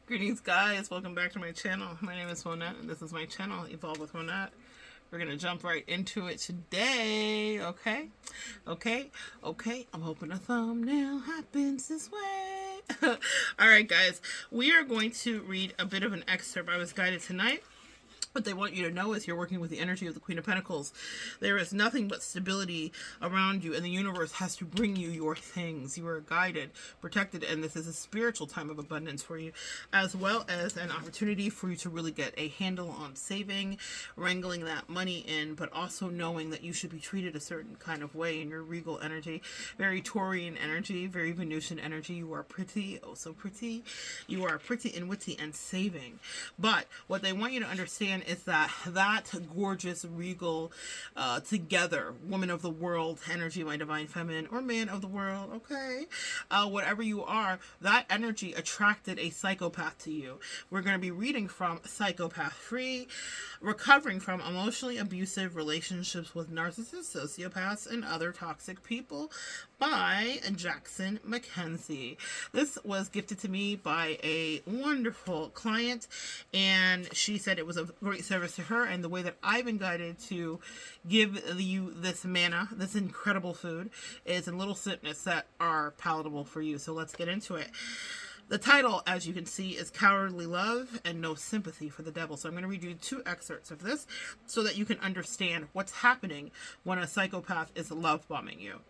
Greetings, guys. Welcome back to my channel. My name is Monette, and this is my channel, Evolve with Monette. We're going to jump right into it today, okay? I'm hoping a thumbnail happens this way. All right, guys. We are going to read a bit of an excerpt. I was guided tonight. What they want you to know is you're working with the energy of the Queen of Pentacles. There is nothing but stability around you, and the universe has to bring you your things. You are guided, protected, and this is a spiritual time of abundance for you, as well as an opportunity for you to really get a handle on saving, wrangling that money in, but also knowing that you should be treated a certain kind of way in your regal energy. Very Taurian energy, very Venusian energy. You are pretty, oh so pretty. You are pretty and witty and saving. But what they want you to understand is that gorgeous, regal, together, woman of the world energy, my divine feminine, or man of the world, okay? Whatever you are, that energy attracted a psychopath to you. We're going to be reading from Psychopath Free, Recovering from Emotionally Abusive Relationships with Narcissists, Sociopaths, and Other Toxic People by Jackson Mackenzie. This was gifted to me by a wonderful client, and she said it was a great service to her, and the way that I've been guided to give you this manna, this incredible food, is in little snippets that are palatable for you. So let's get into it. The title, as you can see, is Cowardly Love and No Sympathy for the Devil. So I'm going to read you 2 excerpts of this so that you can understand what's happening when a psychopath is love bombing you.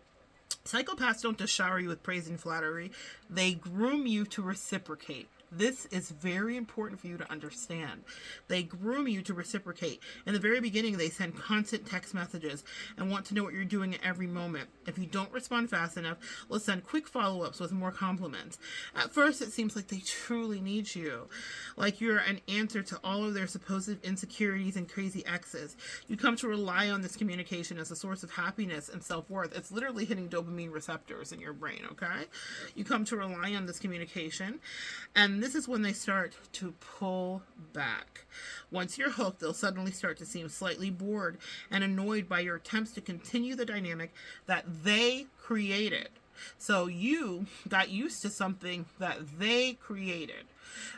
Psychopaths don't just shower you with praise and flattery. They groom you to reciprocate. This is very important for you to understand. They groom you to reciprocate. In the very beginning, they send constant text messages and want to know what you're doing at every moment. If you don't respond fast enough, they'll send quick follow-ups with more compliments. At first, it seems like they truly need you, like you're an answer to all of their supposed insecurities and crazy exes. You come to rely on this communication as a source of happiness and self-worth. It's literally hitting dopamine receptors in your brain, okay? You come to rely on this communication, and this is when they start to pull back. Once you're hooked, they'll suddenly start to seem slightly bored and annoyed by your attempts to continue the dynamic that they created. So you got used to something that they created.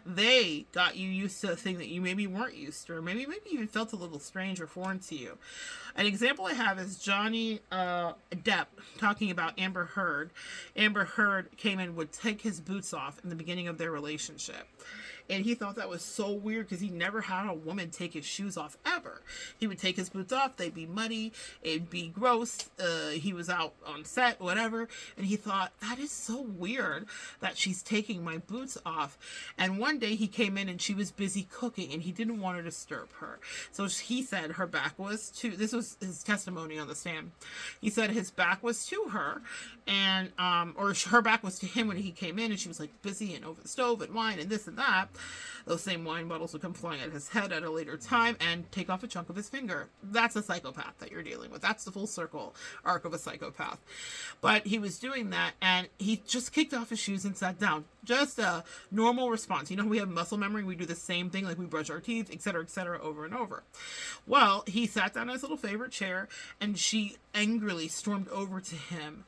They got you used to a thing that you maybe weren't used to, or maybe even felt a little strange or foreign to you. An example I have is Johnny Depp talking about Amber Heard. Amber Heard came and would take his boots off in the beginning of their relationship. And he thought that was so weird because he never had a woman take his shoes off ever. He would take his boots off, they'd be muddy, it'd be gross, he was out on set, whatever, and he thought, that is so weird that she's taking my boots off. And one day he came in and she was busy cooking and he didn't want to disturb her. So he said her back was to, this was his testimony on the stand. He said his back was to her, and or her back was to him when he came in, and she was like busy and over the stove and wine and this and that. Those same wine bottles would come flying at his head at a later time and take off a chunk of his finger. That's a psychopath that you're dealing with. That's the full circle arc of a psychopath. But he was doing that, and he just kicked off his shoes and sat down. Just a normal response. You know, we have muscle memory. We do the same thing, like we brush our teeth, etc., over and over. Well, he sat down in his little favorite chair, and she angrily stormed over to him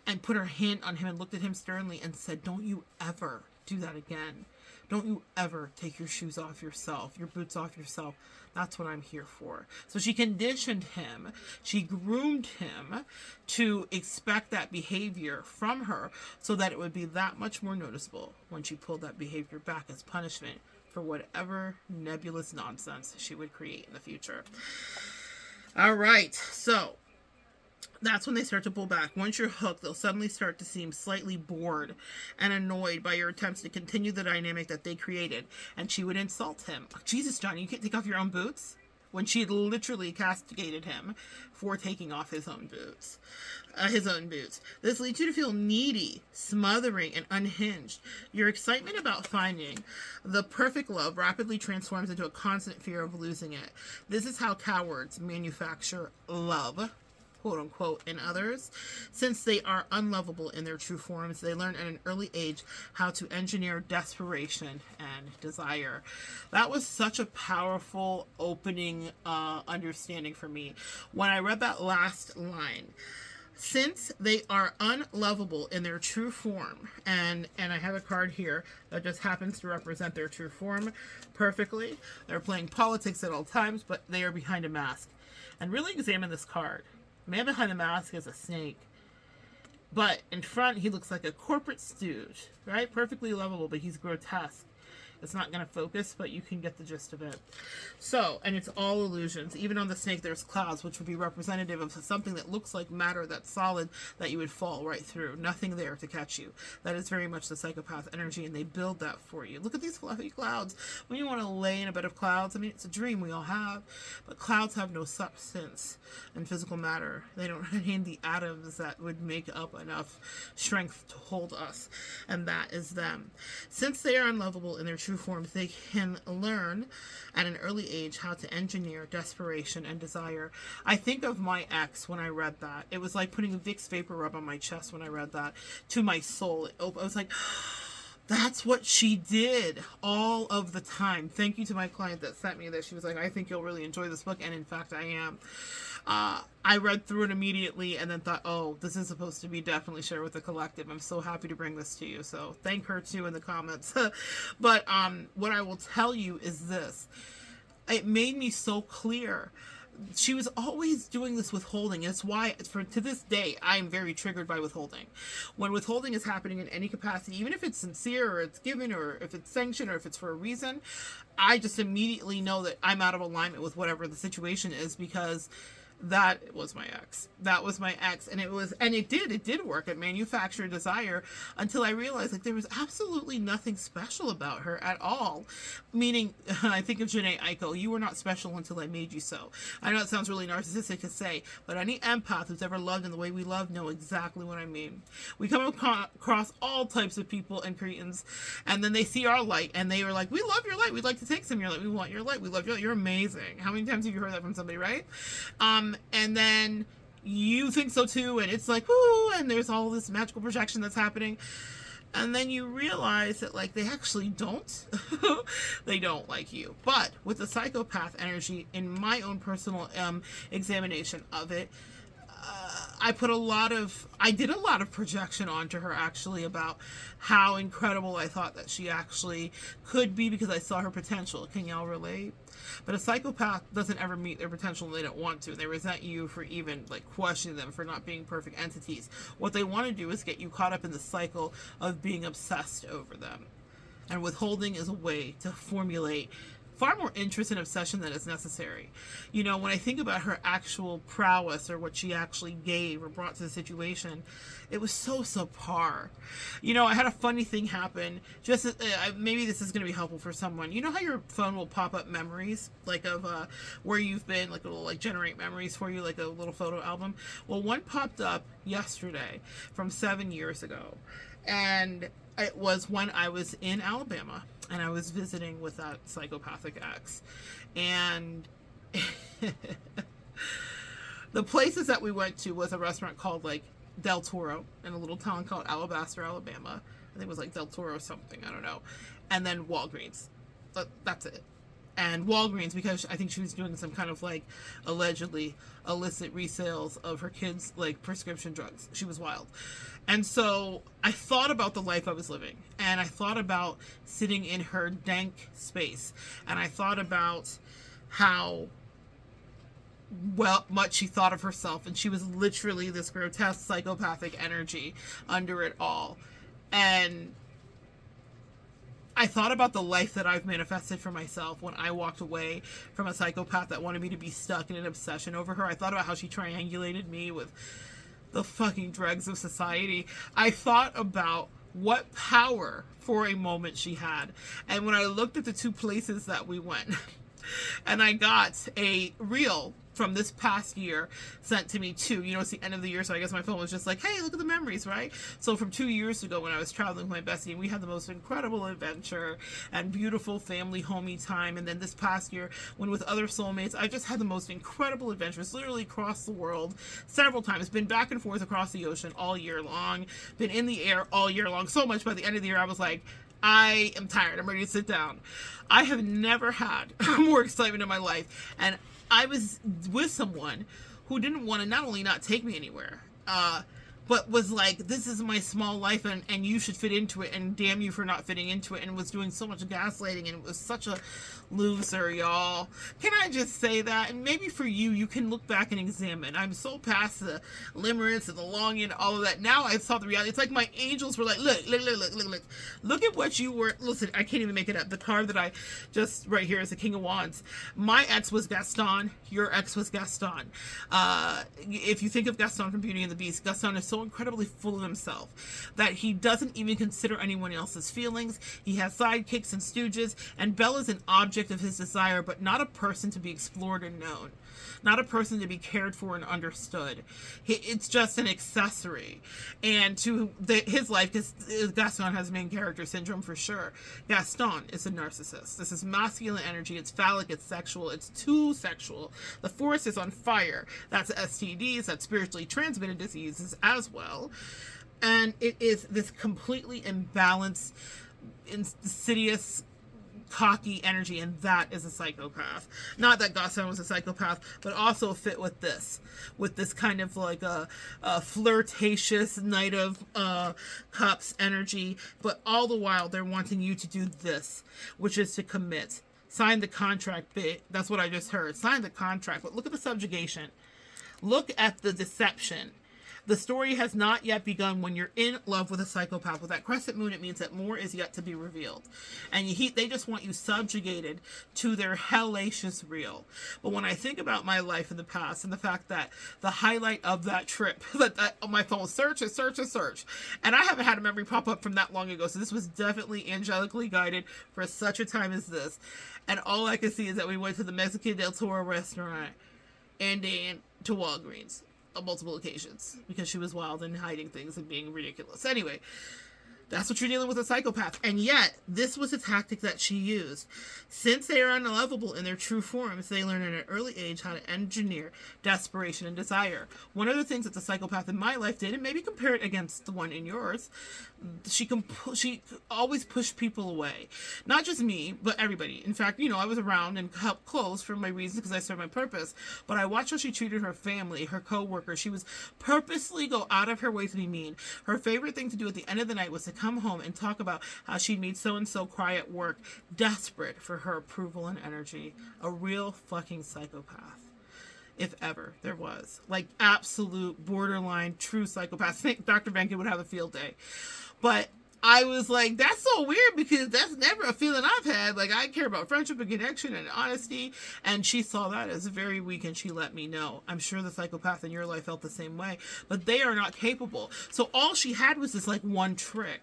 and put her hand on him and looked at him sternly and said, "Don't you ever do that again. Don't you ever take your shoes off yourself, your boots off yourself. That's what I'm here for." So she conditioned him. She groomed him to expect that behavior from her so that it would be that much more noticeable when she pulled that behavior back as punishment for whatever nebulous nonsense she would create in the future. All right, so that's when they start to pull back. Once you're hooked, they'll suddenly start to seem slightly bored and annoyed by your attempts to continue the dynamic that they created. And she would insult him. "Jesus, Johnny, you can't take off your own boots?" When she had literally castigated him for taking off his own boots. This leads you to feel needy, smothering, and unhinged. Your excitement about finding the perfect love rapidly transforms into a constant fear of losing it. This is how cowards manufacture love, quote unquote, in others. Since they are unlovable in their true forms, they learn at an early age how to engineer desperation and desire. That was such a powerful opening understanding for me. When I read that last line, Since they are unlovable in their true form, and I have a card here that just happens to represent their true form perfectly. They're playing politics at all times, but they are behind a mask. And really examine this card. The man behind the mask is a snake. But in front, he looks like a corporate stooge, right? Perfectly lovable, but he's grotesque. It's not going to focus, but you can get the gist of it. So, and it's all illusions. Even on the snake, there's clouds, which would be representative of something that looks like matter that's solid that you would fall right through. Nothing there to catch you. That is very much the psychopath energy, and they build that for you. Look at these fluffy clouds. When you want to lay in a bed of clouds, I mean, it's a dream we all have, but clouds have no substance and physical matter. They don't contain the atoms that would make up enough strength to hold us, and that is them. Since they are unlovable in their true forms, they can learn at an early age how to engineer desperation and desire. I think of my ex when I read that. It was like putting a Vicks Vapor Rub on my chest when I read that. To my soul, I was like, that's what she did all of the time. Thank you to my client that sent me this. She was like, I think you'll really enjoy this book, and in fact I am. I read through it immediately and then thought, oh, this is supposed to be definitely shared with the collective. I'm so happy to bring this to you. So thank her too in the comments. But what I will tell you is this. It made me so clear. She was always doing this withholding. It's why, to this day, I am very triggered by withholding. When withholding is happening in any capacity, even if it's sincere or it's given or if it's sanctioned or if it's for a reason, I just immediately know that I'm out of alignment with whatever the situation is, because that was my ex. That was my ex. And it did work. It manufactured desire until I realized like there was absolutely nothing special about her at all. Meaning, I think of Janae Eichel, you were not special until I made you so. I know it sounds really narcissistic to say, but any empath who's ever loved in the way we love know exactly what I mean. We come across all types of people and cretins, and then they see our light and they are like, we love your light. We'd like to take some of your light. We want your light. We love your light. You're amazing. How many times have you heard that from somebody, right? And then you think so too, and it's like, whoo, and there's all this magical projection that's happening. And then you realize that, like, they actually don't. They don't like you. But with the psychopath energy, in my own personal examination of it, I did a lot of projection onto her, actually, about how incredible I thought that she actually could be, because I saw her potential. Can y'all relate? But a psychopath doesn't ever meet their potential, and they don't want to. They resent you for even like questioning them, for not being perfect entities. What they want to do is get you caught up in the cycle of being obsessed over them. And withholding is a way to formulate far more interest and obsession than is necessary. You know, when I think about her actual prowess, or what she actually gave or brought to the situation, it was so subpar. You know, I had a funny thing happen. Just maybe this is going to be helpful for someone. You know how your phone will pop up memories, like of where you've been, like it'll like generate memories for you, like a little photo album. Well, one popped up yesterday from 7 years ago, and it was when I was in Alabama. And I was visiting with that psychopathic ex. And the places that we went to was a restaurant called like Del Toro in a little town called Alabaster, Alabama. I think it was like Del Toro something, I don't know. And then Walgreens. That's it. And Walgreens, because I think she was doing some kind of like allegedly illicit resales of her kids' like prescription drugs. She was wild. And so I thought about the life I was living, and I thought about sitting in her dank space, and I thought about how much she thought of herself, and she was literally this grotesque psychopathic energy under it all. And I thought about the life that I've manifested for myself when I walked away from a psychopath that wanted me to be stuck in an obsession over her. I thought about how she triangulated me with the fucking dregs of society. I thought about what power for a moment she had. And when I looked at the two places that we went, and I got a reel from this past year sent to me too. You know, it's the end of the year, so I guess my phone was just like, hey, look at the memories, right? So from 2 years ago when I was traveling with my bestie, and we had the most incredible adventure and beautiful family homey time. And then this past year, when with other soulmates, I just had the most incredible adventures, literally across the world several times, been back and forth across the ocean all year long, been in the air all year long, so much by the end of the year I was like, I am tired, I'm ready to sit down. I have never had more excitement in my life, and I was with someone who didn't want to not only not take me anywhere, but was like, this is my small life, and you should fit into it, and damn you for not fitting into it, and was doing so much gaslighting, and it was such a loser, y'all. Can I just say that? And maybe for you, you can look back and examine. I'm so past the limerence and the longing, all of that. Now I saw the reality. It's like my angels were like, look at what you were. Listen, I can't even make it up. The card that I just, right here is the King of Wands. My ex was Gaston. Your ex was Gaston. If you think of Gaston from Beauty and the Beast, Gaston is so incredibly full of himself that he doesn't even consider anyone else's feelings. He has sidekicks and stooges, and Bella's an object of his desire, but not a person to be explored and known, not a person to be cared for and understood. It's just an accessory, and to his life, because Gaston has main character syndrome for sure. Gaston is a narcissist. This is masculine energy. It's phallic. It's sexual. It's too sexual. The force is on fire. That's STDs. That's spiritually transmitted diseases as well, and it is this completely imbalanced, insidious, cocky energy, and that is a psychopath. Not that Gaston was a psychopath, but also fit with this kind of like a flirtatious Knight of Cups energy, but all the while they're wanting you to do this, which is to commit. Sign the contract, bit. That's what I just heard. Sign the contract, but look at the subjugation. Look at the deception. The story has not yet begun when you're in love with a psychopath. With that crescent moon, it means that more is yet to be revealed. And they just want you subjugated to their hellacious real. But when I think about my life in the past and the fact that the highlight of that trip, that on my phone, search. And I haven't had a memory pop up from that long ago. So this was definitely angelically guided for such a time as this. And all I can see is that we went to the Mexican del Toro restaurant and then to Walgreens on multiple occasions because she was wild and hiding things and being ridiculous. Anyway, that's what you're dealing with a psychopath. And yet, this was a tactic that she used. Since they are unlovable in their true forms, they learn at an early age how to engineer desperation and desire. One of the things that the psychopath in my life did, and maybe compare it against the one in yours, she always pushed people away. Not just me, but everybody. In fact, I was around and helped close for my reasons because I served my purpose. But I watched how she treated her family, her co-workers. She was purposely go out of her way to be mean. Her favorite thing to do at the end of the night was to come home and talk about how she made so-and-so cry at work, desperate for her approval and energy. A real fucking psychopath. If ever there was. Like, absolute borderline true psychopath. I think Dr. Venkin would have a field day. But I was like, that's so weird because that's never a feeling I've had. Like, I care about friendship and connection and honesty. And she saw that as very weak and she let me know. I'm sure the psychopath in your life felt the same way. But they are not capable. So all she had was this, like, one trick.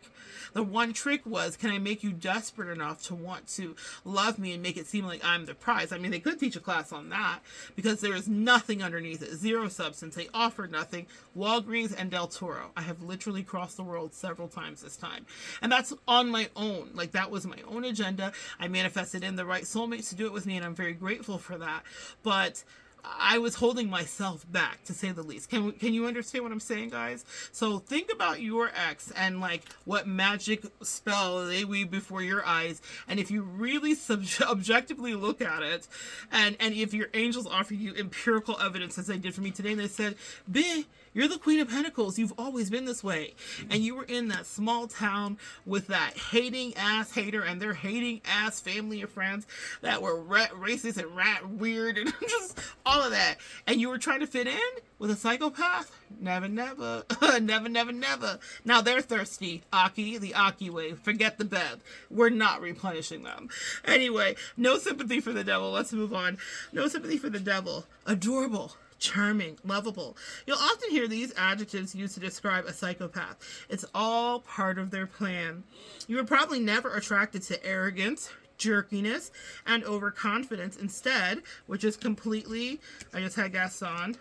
The one trick was, can I make you desperate enough to want to love me and make it seem like I'm the prize? I mean, they could teach a class on that because there is nothing underneath it. Zero substance. They offered nothing. Walgreens and Del Toro. I have literally crossed the world several times this time. And that's on my own. Like, that was my own agenda. I manifested in the right soulmates to do it with me, and I'm very grateful for that. But I was holding myself back, to say the least. Can you understand what I'm saying, guys? So think about your ex and, like, what magic spell they weave before your eyes. And if you really objectively look at it, and if your angels offer you empirical evidence, as they did for me today, and they said, "Bitch, you're the Queen of Pentacles. You've always been this way." And you were in that small town with that hating ass hater and their hating ass family and friends that were racist and weird and just all of that. And you were trying to fit in with a psychopath? Never, never. Never, never, never. Now they're thirsty. Aki, the Aki way. Forget the bed. We're not replenishing them. Anyway, no sympathy for the devil. Let's move on. No sympathy for the devil. Adorable. Charming, lovable. You'll often hear these adjectives used to describe a psychopath. It's all part of their plan. You were probably never attracted to arrogance, jerkiness, and overconfidence instead, which is completely, I just had Gaston,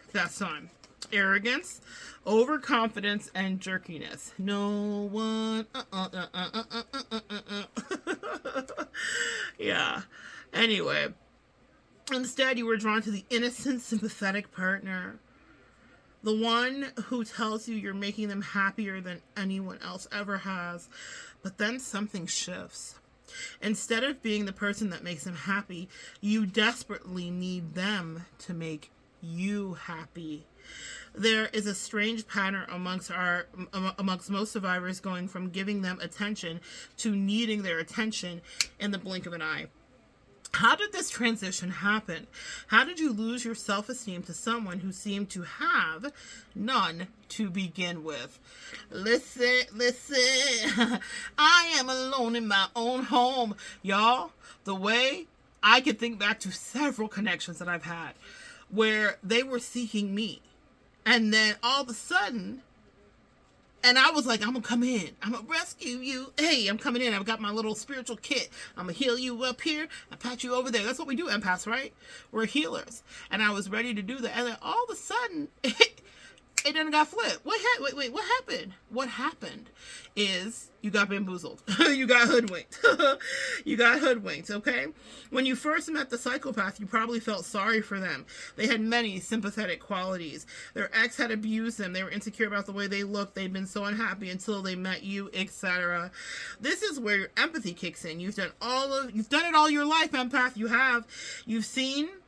arrogance, overconfidence, and jerkiness. No one, yeah. Anyway. Instead, you were drawn to the innocent, sympathetic partner. The one who tells you you're making them happier than anyone else ever has. But then something shifts. Instead of being the person that makes them happy, you desperately need them to make you happy. There is a strange pattern amongst most survivors, going from giving them attention to needing their attention in the blink of an eye. How did this transition happen? How did you lose your self-esteem to someone who seemed to have none to begin with? Listen. I am alone in my own home. Y'all, the way I can think back to several connections that I've had where they were seeking me. And then all of a sudden, and I was like, I'm going to come in. I'm going to rescue you. Hey, I'm coming in. I've got my little spiritual kit. I'm going to heal you up here and pat you over there. That's what we do, empaths, right? We're healers. And I was ready to do that. And then all of a sudden, it done got flipped. Wait, what happened? What happened is you got bamboozled. You got hoodwinked. You got hoodwinked, okay? When you first met the psychopath, you probably felt sorry for them. They had many sympathetic qualities. Their ex had abused them. They were insecure about the way they looked. They'd been so unhappy until they met you, etc. This is where your empathy kicks in. You've done it all your life, empath.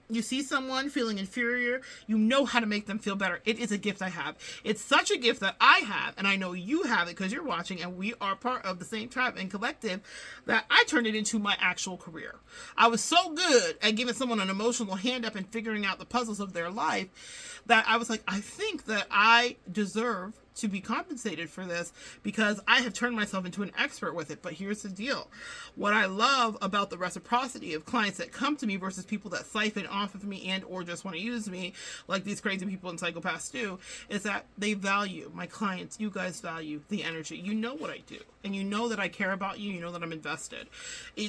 You see someone feeling inferior, you know how to make them feel better. It is a gift I have. It's such a gift that I have, and I know you have it because you're watching, and we are part of the same tribe and collective, that I turned it into my actual career. I was so good at giving someone an emotional hand up and figuring out the puzzles of their life that I was like, I think that I deserve to be compensated for this because I have turned myself into an expert with it. But here's the deal. What I love about the reciprocity of clients that come to me versus people that siphon off of me and or just want to use me, like these crazy people in Psychopaths do, is that they value, my clients, you guys value the energy. You know what I do. And you know that I care about you. You know that I'm invested.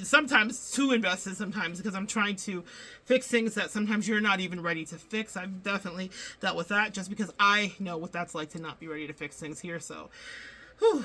Sometimes too invested sometimes because I'm trying to fix things that sometimes you're not even ready to fix. I've definitely dealt with that just because I know what that's like to not be ready to fix things here. So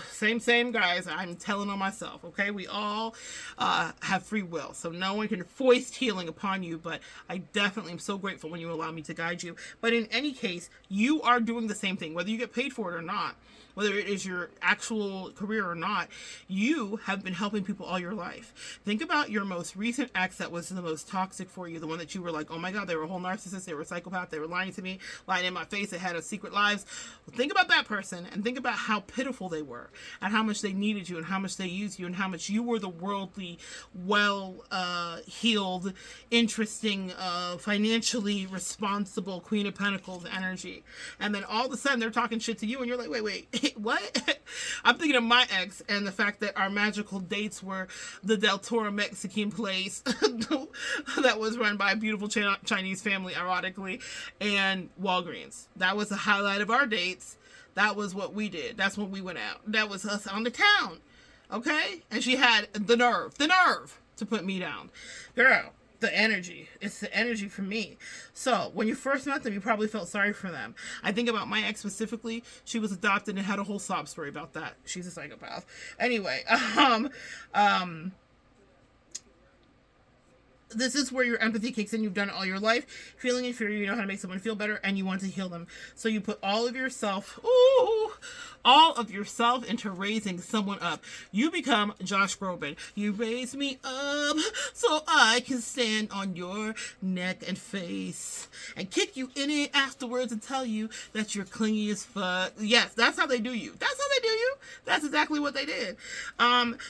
same guys, I'm telling on myself, okay? We all have free will, so no one can foist healing upon you, but I definitely am so grateful when you allow me to guide you. But in any case, you are doing the same thing, whether you get paid for it or not, whether it is your actual career or not. You have been helping people all your life. Think about your most recent ex that was the most toxic for you, the one that you were like, oh my God, they were a whole narcissist, they were a psychopath, they were lying to me, lying in my face, they had a secret lives. Well, think about that person and think about how pitiful they were and how much they needed you and how much they used you and how much you were the worldly, healed, interesting, financially responsible Queen of Pentacles energy. And then all of a sudden they're talking shit to you and you're like, wait, what? I'm thinking of my ex and the fact that our magical dates were the Del Toro Mexican place that was run by a beautiful Chinese family, ironically, and Walgreens. That was the highlight of our dates. That was what we did. That's when we went out. That was us on the town. Okay? And she had the nerve to put me down. Girl, the energy. It's the energy for me. So when you first met them, you probably felt sorry for them. I think about my ex specifically. She was adopted and had a whole sob story about that. She's a psychopath. Anyway, this is where your empathy kicks in. You've done it all your life. Feeling inferior, you know how to make someone feel better, and you want to heal them. So you put all of yourself into raising someone up. You become Josh Groban. You raise me up so I can stand on your neck and face and kick you in it afterwards and tell you that you're clingy as fuck. Yes, that's how they do you. That's exactly what they did.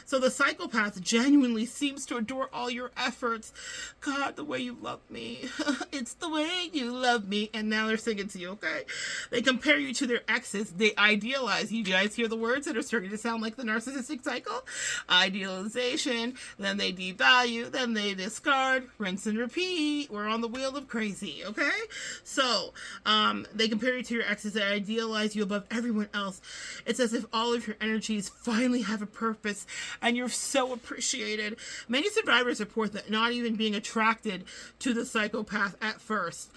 So the psychopath genuinely seems to adore all your efforts. God, the way you love me. It's the way you love me. And now they're singing to you, okay? They compare you to their exes. They idealize. You guys hear the words that are starting to sound like the narcissistic cycle? Idealization. Then they devalue. Then they discard. Rinse and repeat. We're on the wheel of crazy, okay? So, they compare you to your exes. They idealize you above everyone else. It's as if all of your energies finally have a purpose and you're so appreciated. Many survivors report that not even being attracted to the psychopath at first.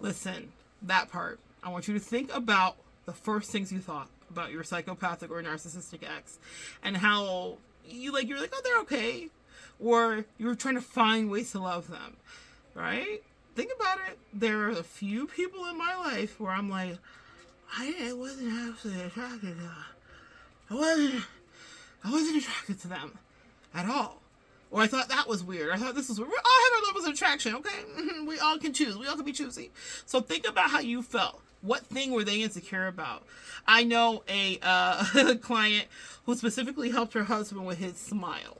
Listen, that part. I want you to think about the first things you thought about your psychopathic or narcissistic ex and how you're like, oh, they're okay. Or you're trying to find ways to love them, right? Think about it. There are a few people in my life where I'm like, I wasn't actually attracted to them. I wasn't attracted to them at all. Or I thought that was weird. I thought this was weird. We all have our levels of attraction, okay? We all can choose. We all can be choosy. So think about how you felt What thing were they insecure about? I know a client who specifically helped her husband with his smile,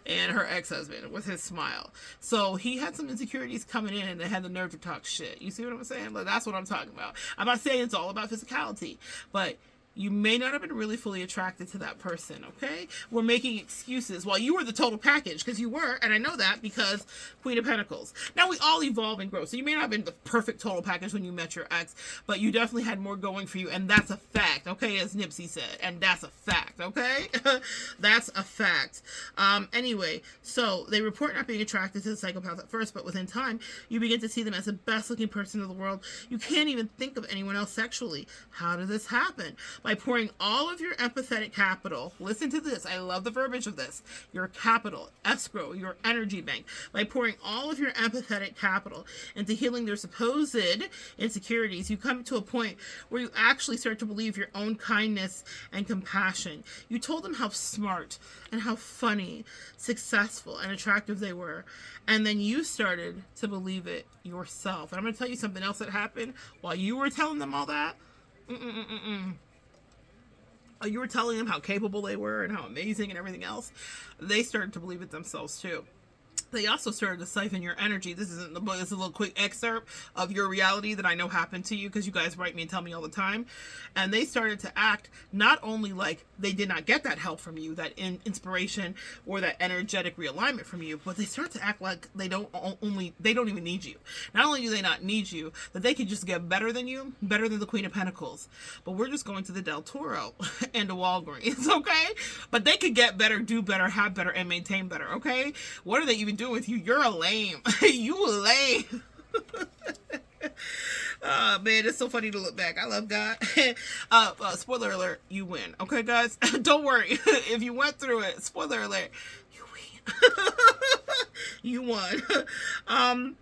and her ex-husband with his smile. So he had some insecurities coming in, and they had the nerve to talk shit. You see what I'm saying? Like, that's what I'm talking about. I'm not saying it's all about physicality, but you may not have been really fully attracted to that person, okay? We're making excuses. Well, you were the total package, because you were, and I know that because Queen of Pentacles. Now, we all evolve and grow, so you may not have been the perfect total package when you met your ex, but you definitely had more going for you, and that's a fact, okay? As Nipsey said, and that's a fact, okay? That's a fact. Anyway, so they report not being attracted to the psychopath at first, but within time, you begin to see them as the best-looking person in the world. You can't even think of anyone else sexually. How did this happen? By pouring all of your empathetic capital, listen to this, I love the verbiage of this, your capital, escrow, your energy bank, by pouring all of your empathetic capital into healing their supposed insecurities, you come to a point where you actually start to believe your own kindness and compassion. You told them how smart and how funny, successful, and attractive they were, and then you started to believe it yourself. And I'm going to tell you something else that happened while you were telling them all that. You were telling them how capable they were and how amazing and everything else. They started to believe it themselves too. They also started to siphon your energy. This isn't the book. It's a little quick excerpt of your reality that I know happened to you, because you guys write me and tell me all the time. And they started to act not only like they did not get that help from you, that inspiration or that energetic realignment from you, but they start to act like they don't even need you. Not only do they not need you, that they could just get better than you, better than the Queen of Pentacles. But we're just going to the Del Toro and the Walgreens, okay? But they could get better, do better, have better, and maintain better, okay? What are they even doing with you? You're a lame. You a lame. Man, it's so funny to look back. I love God. Spoiler alert, you win. Okay, guys? Don't worry. If you went through it, spoiler alert, you win. You won.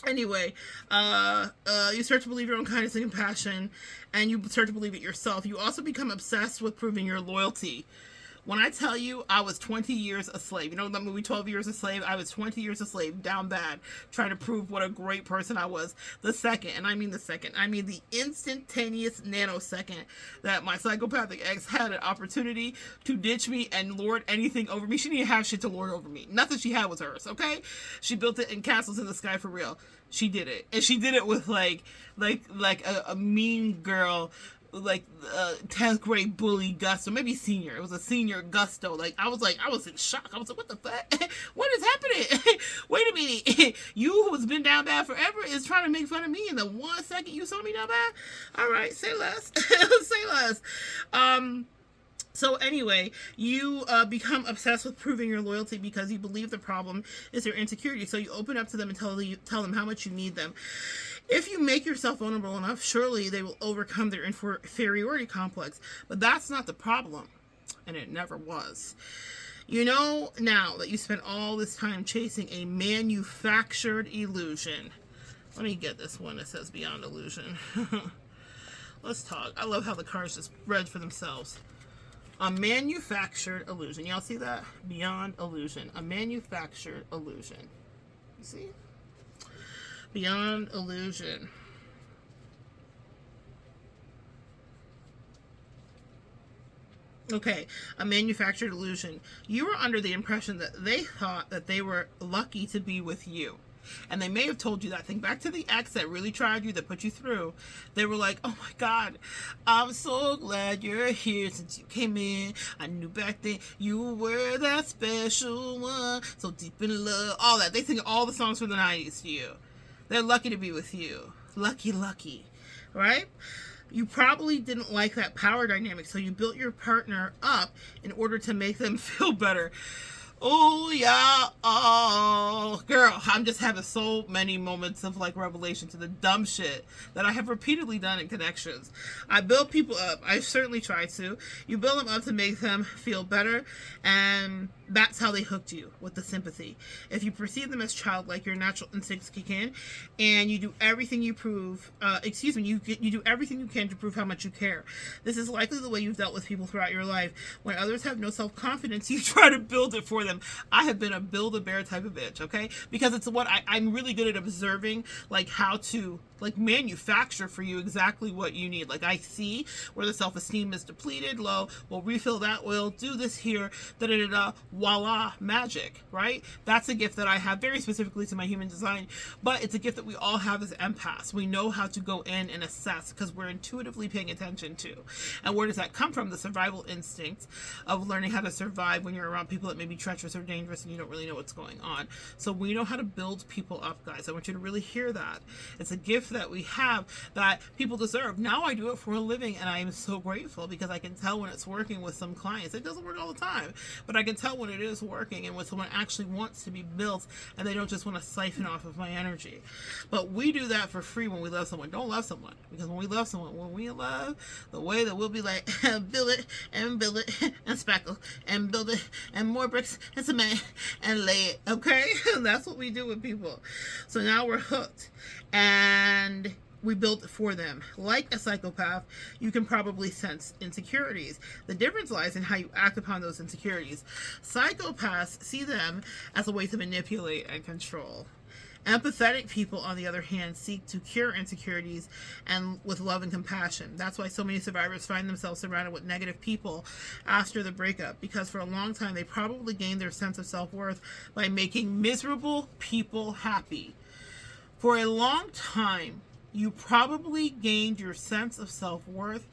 Anyway, you start to believe your own kindness and compassion, and you start to believe it yourself. You also become obsessed with proving your loyalty. When I tell you I was 20 years a slave, you know that movie 12 Years a Slave? I was 20 years a slave, down bad, trying to prove what a great person I was. The second, and I mean the second, I mean the instantaneous nanosecond that my psychopathic ex had an opportunity to ditch me and lord anything over me. She didn't have shit to lord over me. Nothing she had was hers, okay? She built it in castles in the sky for real. She did it. And she did it with like a mean girl, like 10th grade bully gusto, maybe senior. It was a senior gusto. Like I was in shock. I was like, what the fuck? What is happening? Wait a minute. You who's been down bad forever is trying to make fun of me in the 1 second you saw me down bad? All right, say less. Say less. So anyway, you become obsessed with proving your loyalty because you believe the problem is your insecurity. So you open up to them and tell them how much you need them. If you make yourself vulnerable enough, surely they will overcome their inferiority complex. But that's not the problem, and it never was. You know now that you spent all this time chasing a manufactured illusion. Let me get this one that says Beyond Illusion. Let's talk. I love how the cards just read for themselves. A manufactured illusion. Y'all see that? Beyond illusion. A manufactured illusion. You see? Beyond illusion. Okay, a manufactured illusion. You were under the impression that they thought that they were lucky to be with you. And they may have told you that. Think back to the ex that really tried you, that put you through. They were like, oh my God, I'm so glad you're here since you came in. I knew back then you were that special one, so deep in love. All that. They sing all the songs from the 90s to you. They're lucky to be with you. Lucky, lucky. Right? You probably didn't like that power dynamic, so you built your partner up in order to make them feel better. Oh yeah, oh girl, I'm just having so many moments of like revelation to the dumb shit that I have repeatedly done in connections. I build people up. I certainly try to. You build them up to make them feel better, and that's how they hooked you with the sympathy. If you perceive them as childlike, your natural instincts kick in, and you do everything you prove. You do everything you can to prove how much you care. This is likely the way you've dealt with people throughout your life. When others have no self-confidence, you try to build it for them. them, I have been a Build-A-Bear type of bitch, okay? Because it's what I'm really good at observing, like, how to, like, manufacture for you exactly what you need. Like, I see where the self-esteem is depleted, low, we'll refill that oil, do this here, da-da-da-da, voila, magic, right? That's a gift that I have very specifically to my human design, but it's a gift that we all have as empaths. We know how to go in and assess because we're intuitively paying attention to. And where does that come from? The survival instinct of learning how to survive when you're around people that may be treacherous or dangerous and you don't really know what's going on. So we know how to build people up, guys. I want you to really hear that. It's a gift that we have that people deserve. Now I do it for a living, and I am so grateful because I can tell when it's working with some clients. It doesn't work all the time, but I can tell when it is working and when someone actually wants to be built and they don't just want to siphon off of my energy. But we do that for free when we love someone. Don't love someone, because when we love someone, when we love, the way that we'll be like, build it and spackle and build it and more bricks and cement and lay it, okay? That's what we do with people. So now we're hooked and we built it for them. Like a psychopath, you can probably sense insecurities. The difference lies in how you act upon those insecurities. Psychopaths see them as a way to manipulate and control. Empathetic people, on the other hand, seek to cure insecurities and with love and compassion. That's why so many survivors find themselves surrounded with negative people after the breakup, because for a long time they probably gained their sense of self-worth by making miserable people happy. For a long time, you probably gained your sense of self-worth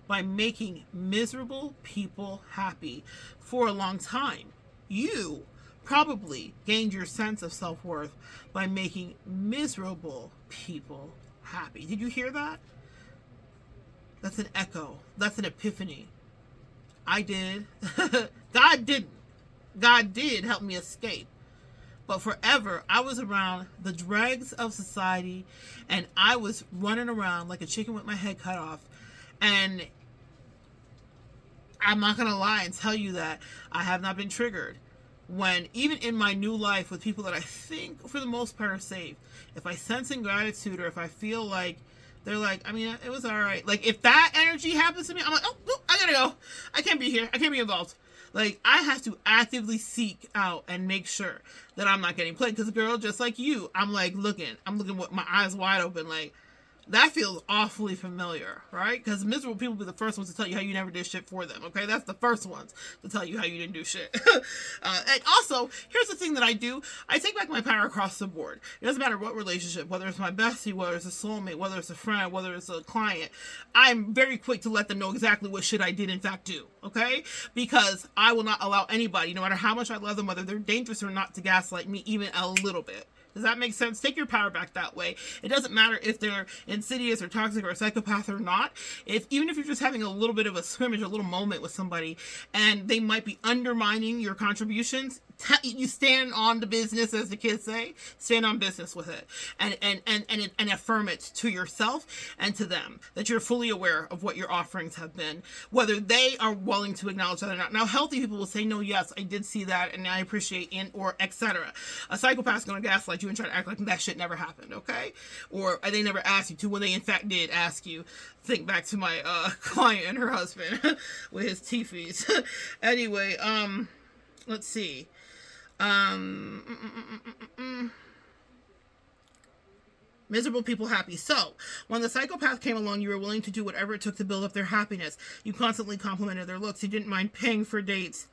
by making miserable people happy. For a long time, you probably gained your sense of self-worth by making miserable people happy. Did you hear that? That's an echo. That's an epiphany. I did. God didn't. God did help me escape. But forever, I was around the dregs of society, and I was running around like a chicken with my head cut off. And I'm not going to lie and tell you that I have not been triggered. When, even in my new life with people that I think for the most part are safe, if I sense ingratitude or if I feel like they're like, I mean, it was all right. Like, if that energy happens to me, I'm like, oh, I gotta go. I can't be here. I can't be involved. Like, I have to actively seek out and make sure that I'm not getting played. Because, girl, just like you, I'm looking with my eyes wide open, like, that feels awfully familiar, right? Because miserable people be the first ones to tell you how you never did shit for them, okay? That's the first ones to tell you how you didn't do shit. And also, here's the thing that I do. I take back my power across the board. It doesn't matter what relationship, whether it's my bestie, whether it's a soulmate, whether it's a friend, whether it's a client. I'm very quick to let them know exactly what shit I did in fact do, okay? Because I will not allow anybody, no matter how much I love them, whether they're dangerous or not, to gaslight me even a little bit. Does that make sense? Take your power back that way. It doesn't matter if they're insidious or toxic or a psychopath or not. Even if you're just having a little bit of a scrimmage, a little moment with somebody, and they might be undermining your contributions, you stand on the business, as the kids say. Stand on business with it, and affirm it to yourself and to them that you're fully aware of what your offerings have been, whether they are willing to acknowledge that or not. Now, healthy people will say, no, yes, I did see that, and I appreciate it, or etc. A psychopath's going to gaslight you and try to act like that shit never happened, okay? Or they never asked you to, when they in fact did ask you. Think back to my client and her husband with his teefies. Anyway, let's see. Miserable people happy. So, when the psychopath came along, you were willing to do whatever it took to build up their happiness. You constantly complimented their looks. You didn't mind paying for dates.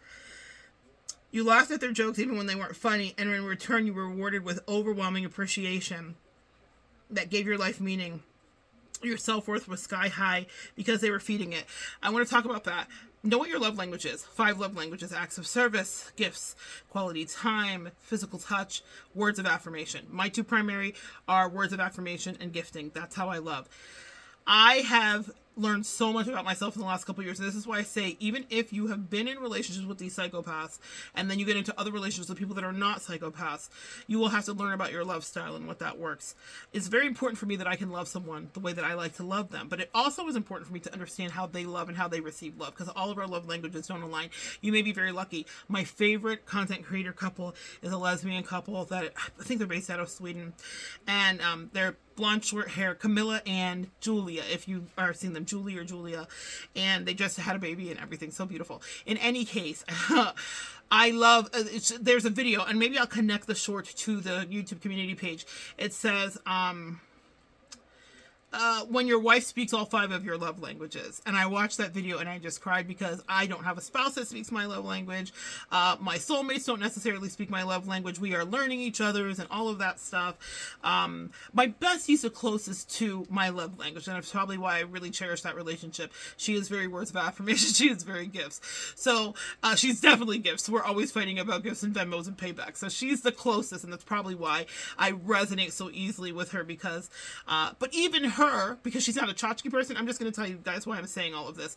You laughed at their jokes even when they weren't funny, and in return you were rewarded with overwhelming appreciation that gave your life meaning. Your self-worth was sky high because they were feeding it. I want to talk about that. Know what your love language is. 5 love languages: acts of service, gifts, quality time, physical touch, words of affirmation. My 2 primary are words of affirmation and gifting. That's how I love. I have learned so much about myself in the last couple of years. And this is why I say, even if you have been in relationships with these psychopaths, and then you get into other relationships with people that are not psychopaths, you will have to learn about your love style and what that works. It's very important for me that I can love someone the way that I like to love them. But it also is important for me to understand how they love and how they receive love, because all of our love languages don't align. You may be very lucky. My favorite content creator couple is a lesbian couple that I think they're based out of Sweden. And they're blonde short hair, Camilla and Julia, if you are seeing them, Julie or Julia, and they just had a baby and everything, so beautiful. In any case, I love, there's a video, and maybe I'll connect the short to the YouTube community page. It says, when your wife speaks all 5 of your love languages. And I watched that video and I just cried because I don't have a spouse that speaks my love language. My soulmates don't necessarily speak my love language. We are learning each other's and all of that stuff. My bestie's the closest to my love language, and that's probably why I really cherish that relationship. She is very words of affirmation. She is very gifts. So she's definitely gifts. We're always fighting about gifts and Venmos and payback. So she's the closest, and that's probably why I resonate so easily with her, because but even her, because she's not a tchotchke person, I'm just going to tell you guys why I'm saying all of this.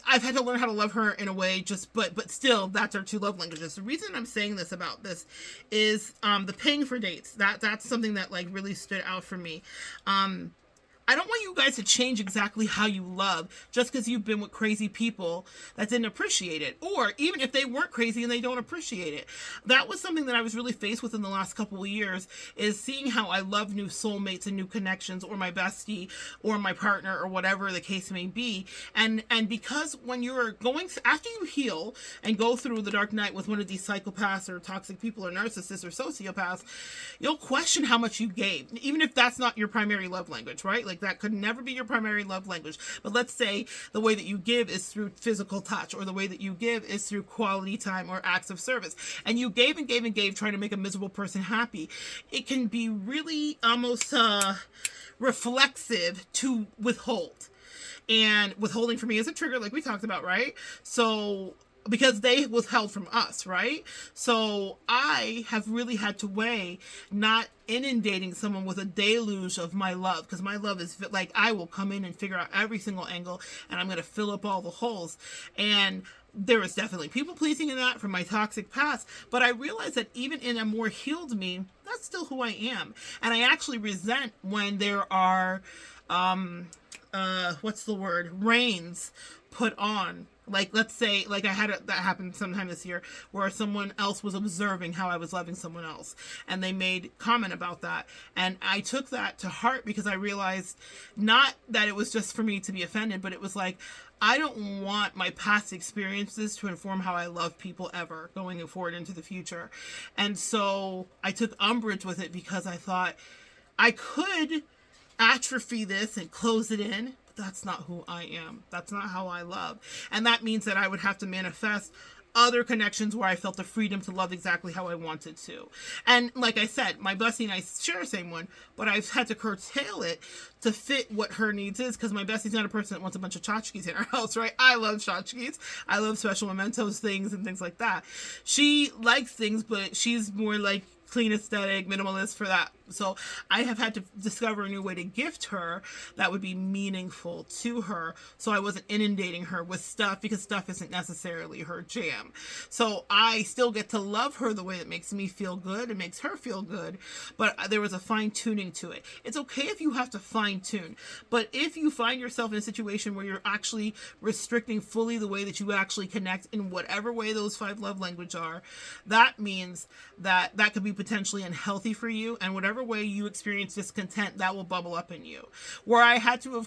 I've had to learn how to love her in a way, but still, that's our 2 love languages. The reason I'm saying this about this is the paying for dates. That's something that like really stood out for me. I don't want you guys to change exactly how you love just because you've been with crazy people that didn't appreciate it. Or even if they weren't crazy and they don't appreciate it. That was something that I was really faced with in the last couple of years, is seeing how I love new soulmates and new connections, or my bestie or my partner or whatever the case may be. And because when you're going, after you heal and go through the dark night with one of these psychopaths or toxic people or narcissists or sociopaths, you'll question how much you gave, even if that's not your primary love language, right? Like, that could never be your primary love language. But let's say the way that you give is through physical touch, or the way that you give is through quality time or acts of service. And you gave and gave and gave, trying to make a miserable person happy. It can be really almost reflexive to withhold. And withholding for me is a trigger, like we talked about, right? So, because they withheld from us, right? So I have really had to weigh not inundating someone with a deluge of my love, because my love is like, I will come in and figure out every single angle, and I'm going to fill up all the holes. And there was definitely people pleasing in that from my toxic past, but I realized that even in a more healed me, that's still who I am. And I actually resent when there are, reins put on. Like, let's say, like that happened sometime this year, where someone else was observing how I was loving someone else, and they made comment about that. And I took that to heart, because I realized not that it was just for me to be offended, but it was like, I don't want my past experiences to inform how I love people ever going forward into the future. And so I took umbrage with it, because I thought I could atrophy this and close it in. That's not who I am. That's not how I love. And that means that I would have to manifest other connections where I felt the freedom to love exactly how I wanted to. And like I said, my bestie and I share the same one, but I've had to curtail it to fit what her needs is, because my bestie's not a person that wants a bunch of tchotchkes in her house, right? I love tchotchkes. I love special mementos things and things like that. She likes things, but she's more like clean aesthetic, minimalist for that. So I have had to discover a new way to gift her that would be meaningful to her, so I wasn't inundating her with stuff, because stuff isn't necessarily her jam. So I still get to love her the way that makes me feel good and makes her feel good, but there was a fine tuning to it. It's okay if you have to fine tune, but if you find yourself in a situation where you're actually restricting fully the way that you actually connect in whatever way those 5 love languages are, that means that could be potentially unhealthy for you, and whatever way you experience discontent, that will bubble up in you. Where I had to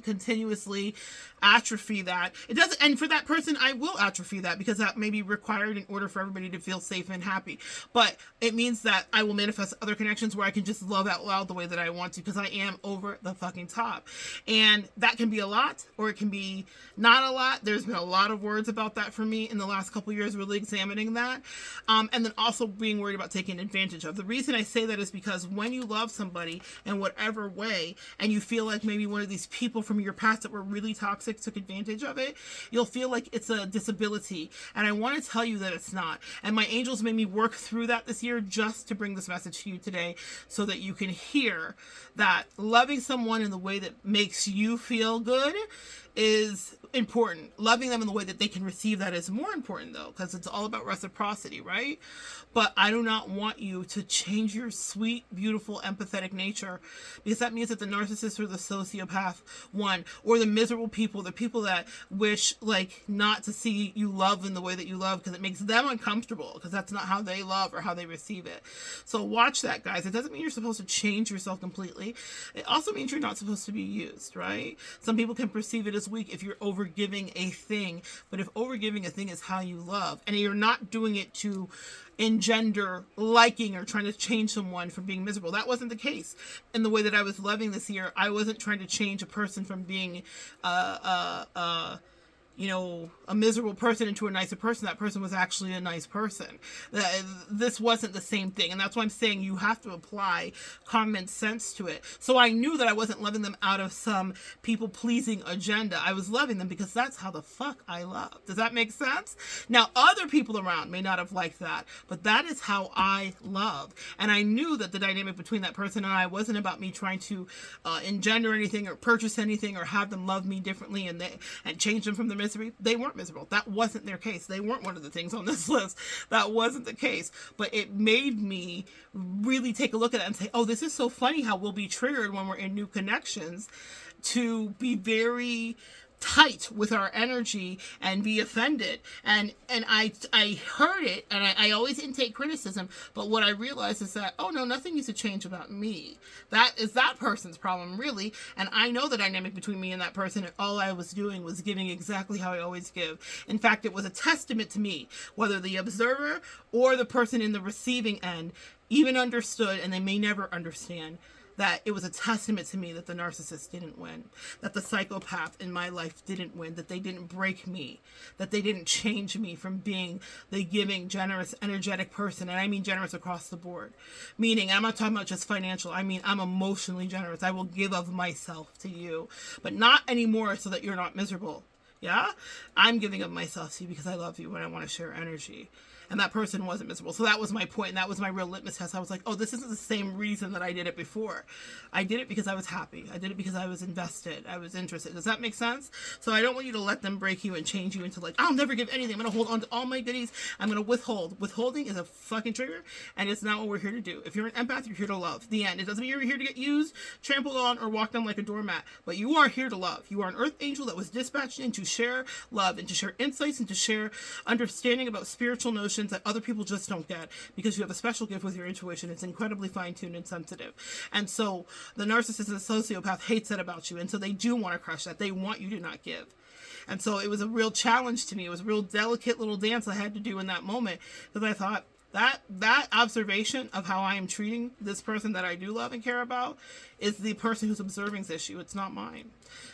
continuously atrophy that, it doesn't, and for that person I will atrophy that, because that may be required in order for everybody to feel safe and happy. But it means that I will manifest other connections where I can just love out loud the way that I want to, because I am over the fucking top. And that can be a lot, or it can be not a lot. There's been a lot of words about that for me in the last couple years, really examining that. And then also being worried about taking advantage of. The reason I say that is because when you love somebody in whatever way, and you feel like maybe one of these people from your past that were really toxic took advantage of it, you'll feel like it's a disability. And I want to tell you that it's not. And my angels made me work through that this year just to bring this message to you today, so that you can hear that loving someone in the way that makes you feel good is important. Loving them in the way that they can receive that is more important, though, because it's all about reciprocity, right? But I do not want you to change your sweet, beautiful, empathetic nature, because that means that the narcissist or the sociopath one, or the miserable people, the people that wish like not to see you love in the way that you love because it makes them uncomfortable, because that's not how they love or how they receive it. So watch that, guys. It doesn't mean you're supposed to change yourself completely. It also means you're not supposed to be used, right? Some people can perceive it as weak if you're overgiving a thing, but if overgiving a thing is how you love, and you're not doing it to engender liking or trying to change someone from being miserable. That wasn't the case in the way that I was loving this year. I wasn't trying to change a person from being a miserable person into a nicer person. That person was actually a nice person. This wasn't the same thing. And that's why I'm saying you have to apply common sense to it. So I knew that I wasn't loving them out of some people-pleasing agenda. I was loving them because that's how the fuck I love. Does that make sense? Now, other people around may not have liked that, but that is how I love. And I knew that the dynamic between that person and I wasn't about me trying to engender anything or purchase anything or have them love me differently and change them from the misery. They weren't miserable. That wasn't their case. They weren't one of the things on this list. That wasn't the case. But it made me really take a look at it and say, oh, this is so funny how we'll be triggered when we're in new connections to be very tight with our energy and be offended. And I heard it, and I always didn't take criticism, but what I realized is that, oh no, nothing needs to change about me. That is that person's problem, really. And I know the dynamic between me and that person, and all I was doing was giving exactly how I always give. In fact, it was a testament to me, whether the observer or the person in the receiving end even understood, and they may never understand, that it was a testament to me that the narcissist didn't win, that the psychopath in my life didn't win, that they didn't break me, that they didn't change me from being the giving, generous, energetic person. And I mean generous across the board. Meaning, I'm not talking about just financial. I mean, I'm emotionally generous. I will give of myself to you, but not anymore so that you're not miserable. Yeah? I'm giving of myself to you because I love you and I want to share energy. And that person wasn't miserable. So that was my point, and that was my real litmus test. I was like, oh, this isn't the same reason that I did it before. I did it because I was happy. I did it because I was invested. I was interested. Does that make sense? So I don't want you to let them break you and change you into like, I'll never give anything. I'm going to hold on to all my goodies. I'm going to withhold. Withholding is a fucking trigger, and it's not what we're here to do. If you're an empath, you're here to love. The end. It doesn't mean you're here to get used, trampled on, or walked on like a doormat, but you are here to love. You are an earth angel that was dispatched in to share love and to share insights and to share understanding about spiritual notions that other people just don't get, because you have a special gift with your intuition. It's incredibly fine-tuned and sensitive. And so the narcissist and the sociopath hates that about you, and so they do want to crush that. They want you to not give. And so it was a real challenge to me. It was a real delicate little dance I had to do in that moment, because I thought that observation of how I am treating this person that I do love and care about is the person who's observing this issue. It's not mine.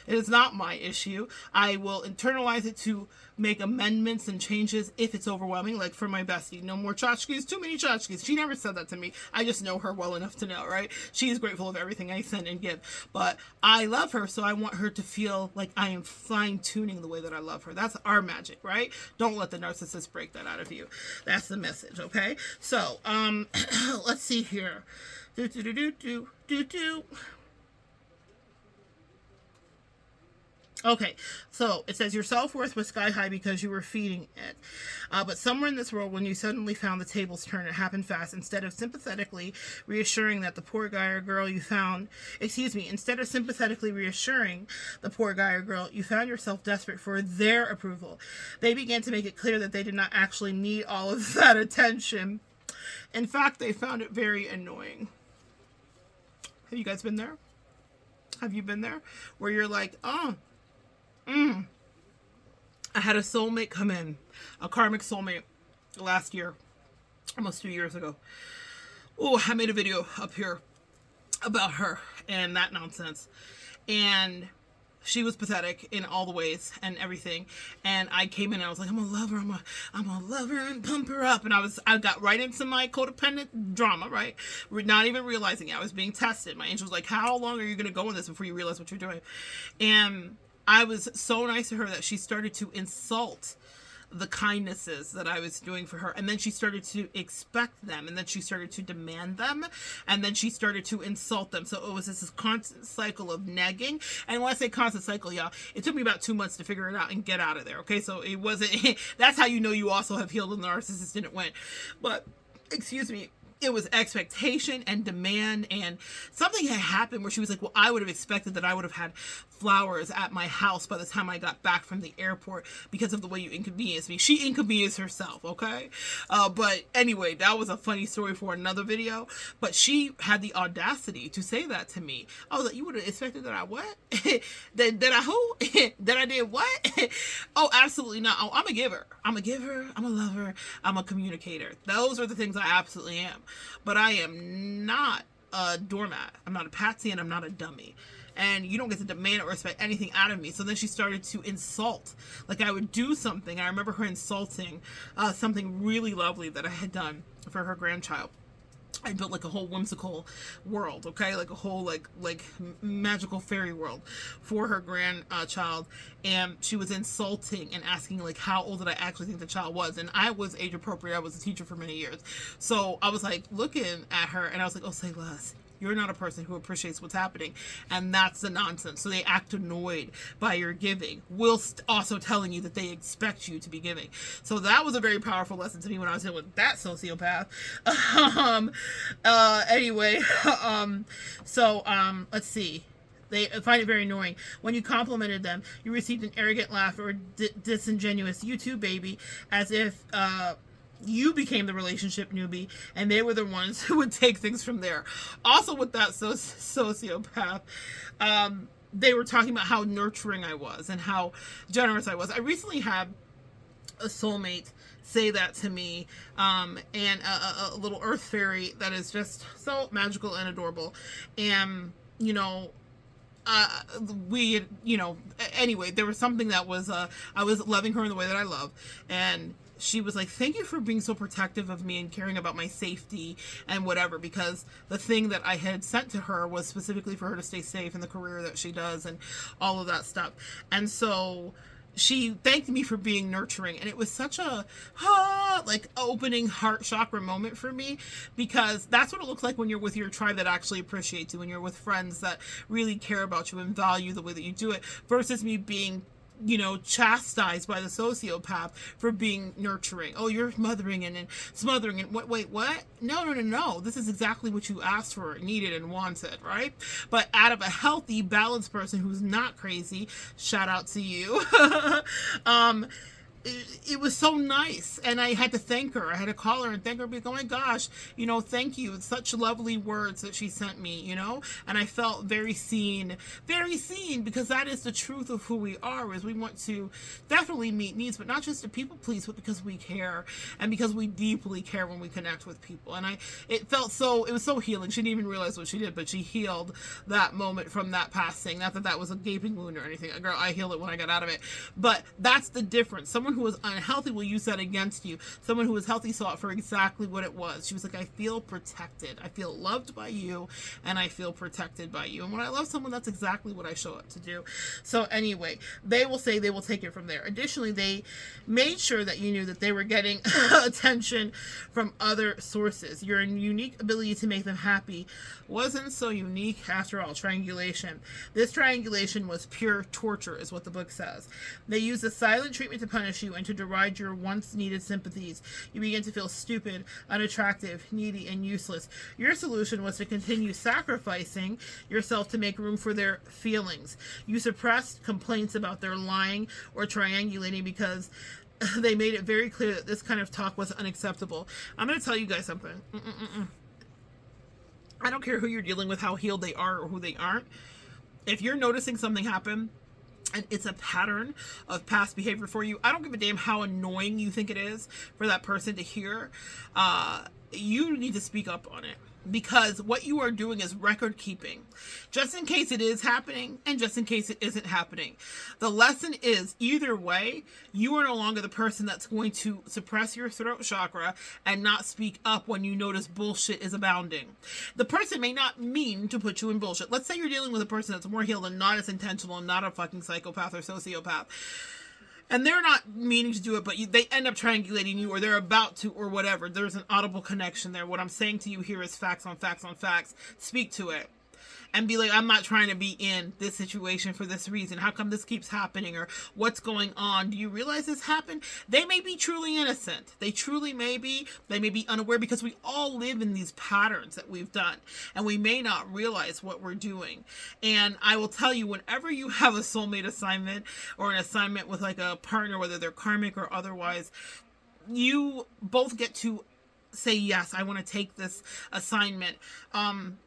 It is not my issue. I will internalize it to make amendments and changes if it's overwhelming, like for my bestie. No more tchotchkes, too many tchotchkes. She never said that to me. I just know her well enough to know, right? She is grateful of everything I send and give. But I love her, so I want her to feel like I am fine-tuning the way that I love her. That's our magic, right? Don't let the narcissist break that out of you. That's the message, okay? So, let's see here. Okay, so it says your self-worth was sky high because you were feeding it. But somewhere in this world, when you suddenly found the tables turn, it happened fast. Instead of sympathetically reassuring that the poor guy or girl you found, instead of sympathetically reassuring the poor guy or girl, you found yourself desperate for their approval. They began to make it clear that they did not actually need all of that attention. In fact, they found it very annoying. Have you guys been there? Have you been there? Where you're like, I had a soulmate come in, a karmic soulmate, last year, almost 2 years ago. Oh, I made a video up here about her and that nonsense. And she was pathetic in all the ways and everything. And I came in and I was like, I'm gonna love her. I'm gonna love her and pump her up. And I got right into my codependent drama, right? Not even realizing it. I was being tested. My angel was like, how long are you gonna go in this before you realize what you're doing? And I was so nice to her that she started to insult the kindnesses that I was doing for her. And then she started to expect them, and then she started to demand them, and then she started to insult them. So it was this constant cycle of nagging. And when I say constant cycle, y'all, it took me about 2 months to figure it out and get out of there. Okay, so it wasn't, that's how you know you also have healed the narcissist and it went. But, excuse me, it was expectation and demand, and something had happened where she was like, well, I would have expected that I would have had flowers at my house by the time I got back from the airport because of the way you inconvenienced me. She inconvenienced herself, okay? But anyway, that was a funny story for another video. But she had the audacity to say that to me. I was like, you would have expected that I what? that I who? That I did what? Oh, absolutely not. Oh, I'm a giver. I'm a giver. I'm a lover. I'm a communicator. Those are the things I absolutely am. But I am not a doormat. I'm not a patsy, and I'm not a dummy. And you don't get to demand or expect anything out of me. So then she started to insult. Like I would do something. I remember her insulting something really lovely that I had done for her grandchild. I built like a whole whimsical world, okay? Like a whole like magical fairy world for her grandchild. And she was insulting and asking like how old did I actually think the child was. And I was age appropriate. I was a teacher for many years. So I was like looking at her and I was like, oh, say less. You're not a person who appreciates what's happening. And that's the nonsense. So they act annoyed by your giving, whilst also telling you that they expect you to be giving. So that was a very powerful lesson to me when I was dealing with that sociopath. Anyway, let's see. They find it very annoying. When you complimented them, you received an arrogant laugh or disingenuous, you too, baby, as if, you became the relationship newbie and they were the ones who would take things from there. Also with that sociopath, they were talking about how nurturing I was and how generous I was. I recently had a soulmate say that to me, and a little earth fairy that is just so magical and adorable. And, you know, anyway, there was something that was, I was loving her in the way that I love, and she was like, thank you for being so protective of me and caring about my safety and whatever, because the thing that I had sent to her was specifically for her to stay safe in the career that she does and all of that stuff. And so she thanked me for being nurturing, and it was such a like opening heart chakra moment for me, because that's what it looks like when you're with your tribe that actually appreciates you, when you're with friends that really care about you and value the way that you do it, versus me being, you know, chastised by the sociopath for being nurturing. Oh, you're mothering and smothering and wait, what? No. This is exactly what you asked for, needed, and wanted, right? But out of a healthy, balanced person who's not crazy, shout out to you. It was so nice, and I had to thank her. I had to call her and thank her, because, oh my gosh, you know, thank you. It's such lovely words that she sent me, you know, and I felt very seen, because that is the truth of who we are, is we want to definitely meet needs, but not just to people please, but because we care, and because we deeply care when we connect with people. And it was so healing. She didn't even realize what she did, but she healed that moment from that passing. Not that that was a gaping wound or anything. Girl, I healed it when I got out of it. But that's the difference. Someone who is unhealthy will use that against you. Someone who is healthy saw it for exactly what it was. She was like, I feel protected. I feel loved by you, and I feel protected by you. And when I love someone, that's exactly what I show up to do. So anyway, they will say they will take it from there. Additionally, they made sure that you knew that they were getting attention from other sources. Your unique ability to make them happy wasn't so unique after all. Triangulation. This triangulation was pure torture, is what the book says. They used a silent treatment to punish you and to deride your once needed sympathies. You begin to feel stupid, unattractive, needy, and useless. Your solution was to continue sacrificing yourself to make room for their feelings. You suppressed complaints about their lying or triangulating because they made it very clear that this kind of talk was unacceptable. I'm going to tell you guys something. I don't care who you're dealing with, how healed they are or who they aren't. If you're noticing something happen and it's a pattern of past behavior for you, I don't give a damn how annoying you think it is for that person to hear. You need to speak up on it, because what you are doing is record keeping, just in case it is happening and just in case it isn't happening. The lesson is, either way, you are no longer the person that's going to suppress your throat chakra and not speak up when you notice bullshit is abounding. The person may not mean to put you in bullshit. Let's say you're dealing with a person that's more healed and not as intentional and not a fucking psychopath or sociopath. and they're not meaning to do it, but they end up triangulating you, or they're about to, or whatever. There's an audible connection there. What I'm saying to you here is facts on facts on facts. Speak to it. And be like, I'm not trying to be in this situation for this reason. How come this keeps happening? Or what's going on? Do you realize this happened? They may be truly innocent. They truly may be. They may be unaware, because we all live in these patterns that we've done. And we may not realize what we're doing. And I will tell you, whenever you have a soulmate assignment, or an assignment with like a partner, whether they're karmic or otherwise, you both get to say, yes, I want to take this assignment.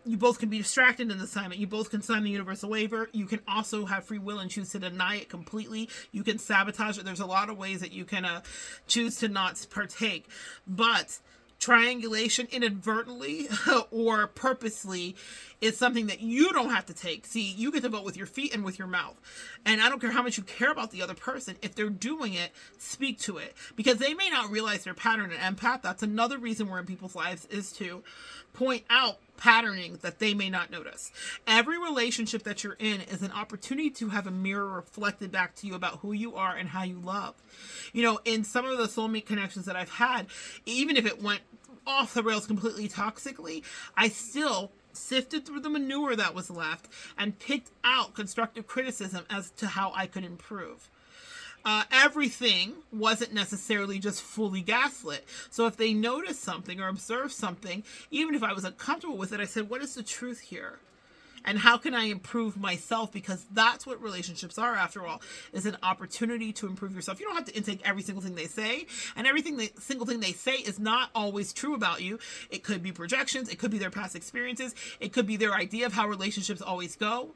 You both can be distracted in the assignment. You both can sign the universal waiver. You can also have free will and choose to deny it completely. You can sabotage it. There's a lot of ways that you can choose to not partake. But triangulation inadvertently or purposely is something that you don't have to take. See, you get to vote with your feet and with your mouth. And I don't care how much you care about the other person. If they're doing it, speak to it. Because they may not realize their pattern. An empath, that's another reason we're in people's lives, is to point out patterning that they may not notice. Every relationship that you're in is an opportunity to have a mirror reflected back to you about who you are and how you love. You know, in some of the soulmate connections that I've had, even if it went off the rails completely toxically, I still sifted through the manure that was left and picked out constructive criticism as to how I could improve. Everything wasn't necessarily just fully gaslit. So if they noticed something or observed something, even if I was uncomfortable with it, I said, what is the truth here? And how can I improve myself? Because that's what relationships are, after all, is an opportunity to improve yourself. You don't have to intake every single thing they say, and single thing they say is not always true about you. It could be projections. It could be their past experiences. It could be their idea of how relationships always go.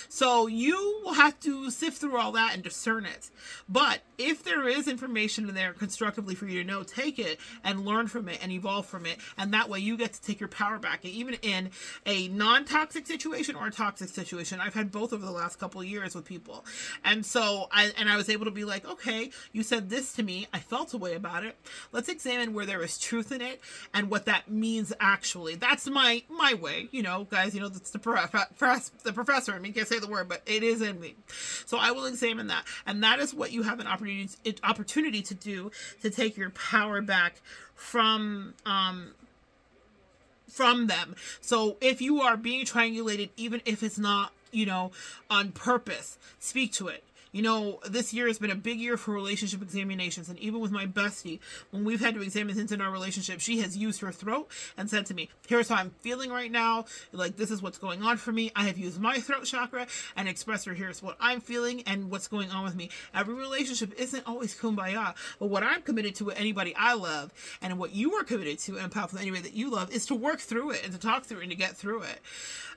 So you will have to sift through all that and discern it. But if there is information in there constructively for you to know, take it and learn from it and evolve from it. And that way you get to take your power back. And even in a non-toxic situation or a toxic situation, I've had both over the last couple of years with people. And so I was able to be like, okay, you said this to me. I felt a way about it. Let's examine where there is truth in it and what that means actually. That's my way, you know, guys, you know, that's the professor in me. Can't say the word, but it is in me. So I will examine that. And that is what you have an opportunity to do, to take your power back from them. So if you are being triangulated, even if it's not, you know, on purpose, speak to it. You know, this year has been a big year for relationship examinations. And even with my bestie, when we've had to examine things in our relationship, she has used her throat and said to me, here's how I'm feeling right now. Like, this is what's going on for me. I have used my throat chakra and expressed her, here's what I'm feeling and what's going on with me. Every relationship isn't always kumbaya. But what I'm committed to with anybody I love, and what you are committed to, empath, with anybody that you love, is to work through it and to talk through it and to get through it.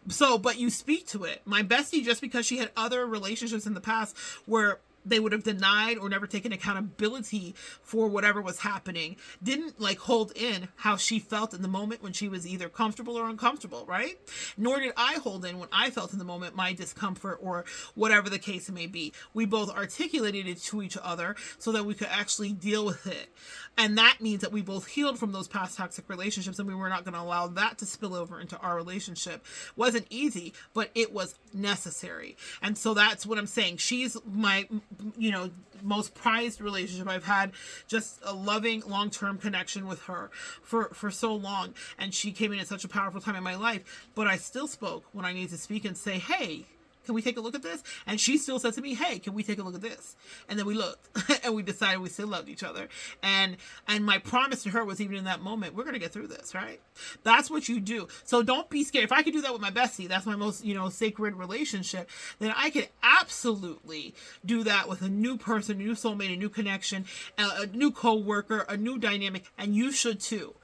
So, but you speak to it. My bestie, just because she had other relationships in the past where they would have denied or never taken accountability for whatever was happening, didn't like hold in how she felt in the moment when she was either comfortable or uncomfortable, right? Nor did I hold in when I felt in the moment my discomfort or whatever the case may be. We both articulated it to each other so that we could actually deal with it. And that means that we both healed from those past toxic relationships, and we were not going to allow that to spill over into our relationship. Wasn't easy, but it was necessary. And so that's what I'm saying. She's my, you know, most prized relationship. I've had just a loving long-term connection with her for so long. And she came in at such a powerful time in my life, but I still spoke when I needed to speak and say, hey, can we take a look at this? And she still said to me, hey, can we take a look at this? And then we looked and we decided we still loved each other. And my promise to her was, even in that moment, we're going to get through this, right? That's what you do. So don't be scared. If I could do that with my bestie, that's my most, you know, sacred relationship, then I could absolutely do that with a new person, a new soulmate, a new connection, a new co-worker, a new dynamic, and you should too.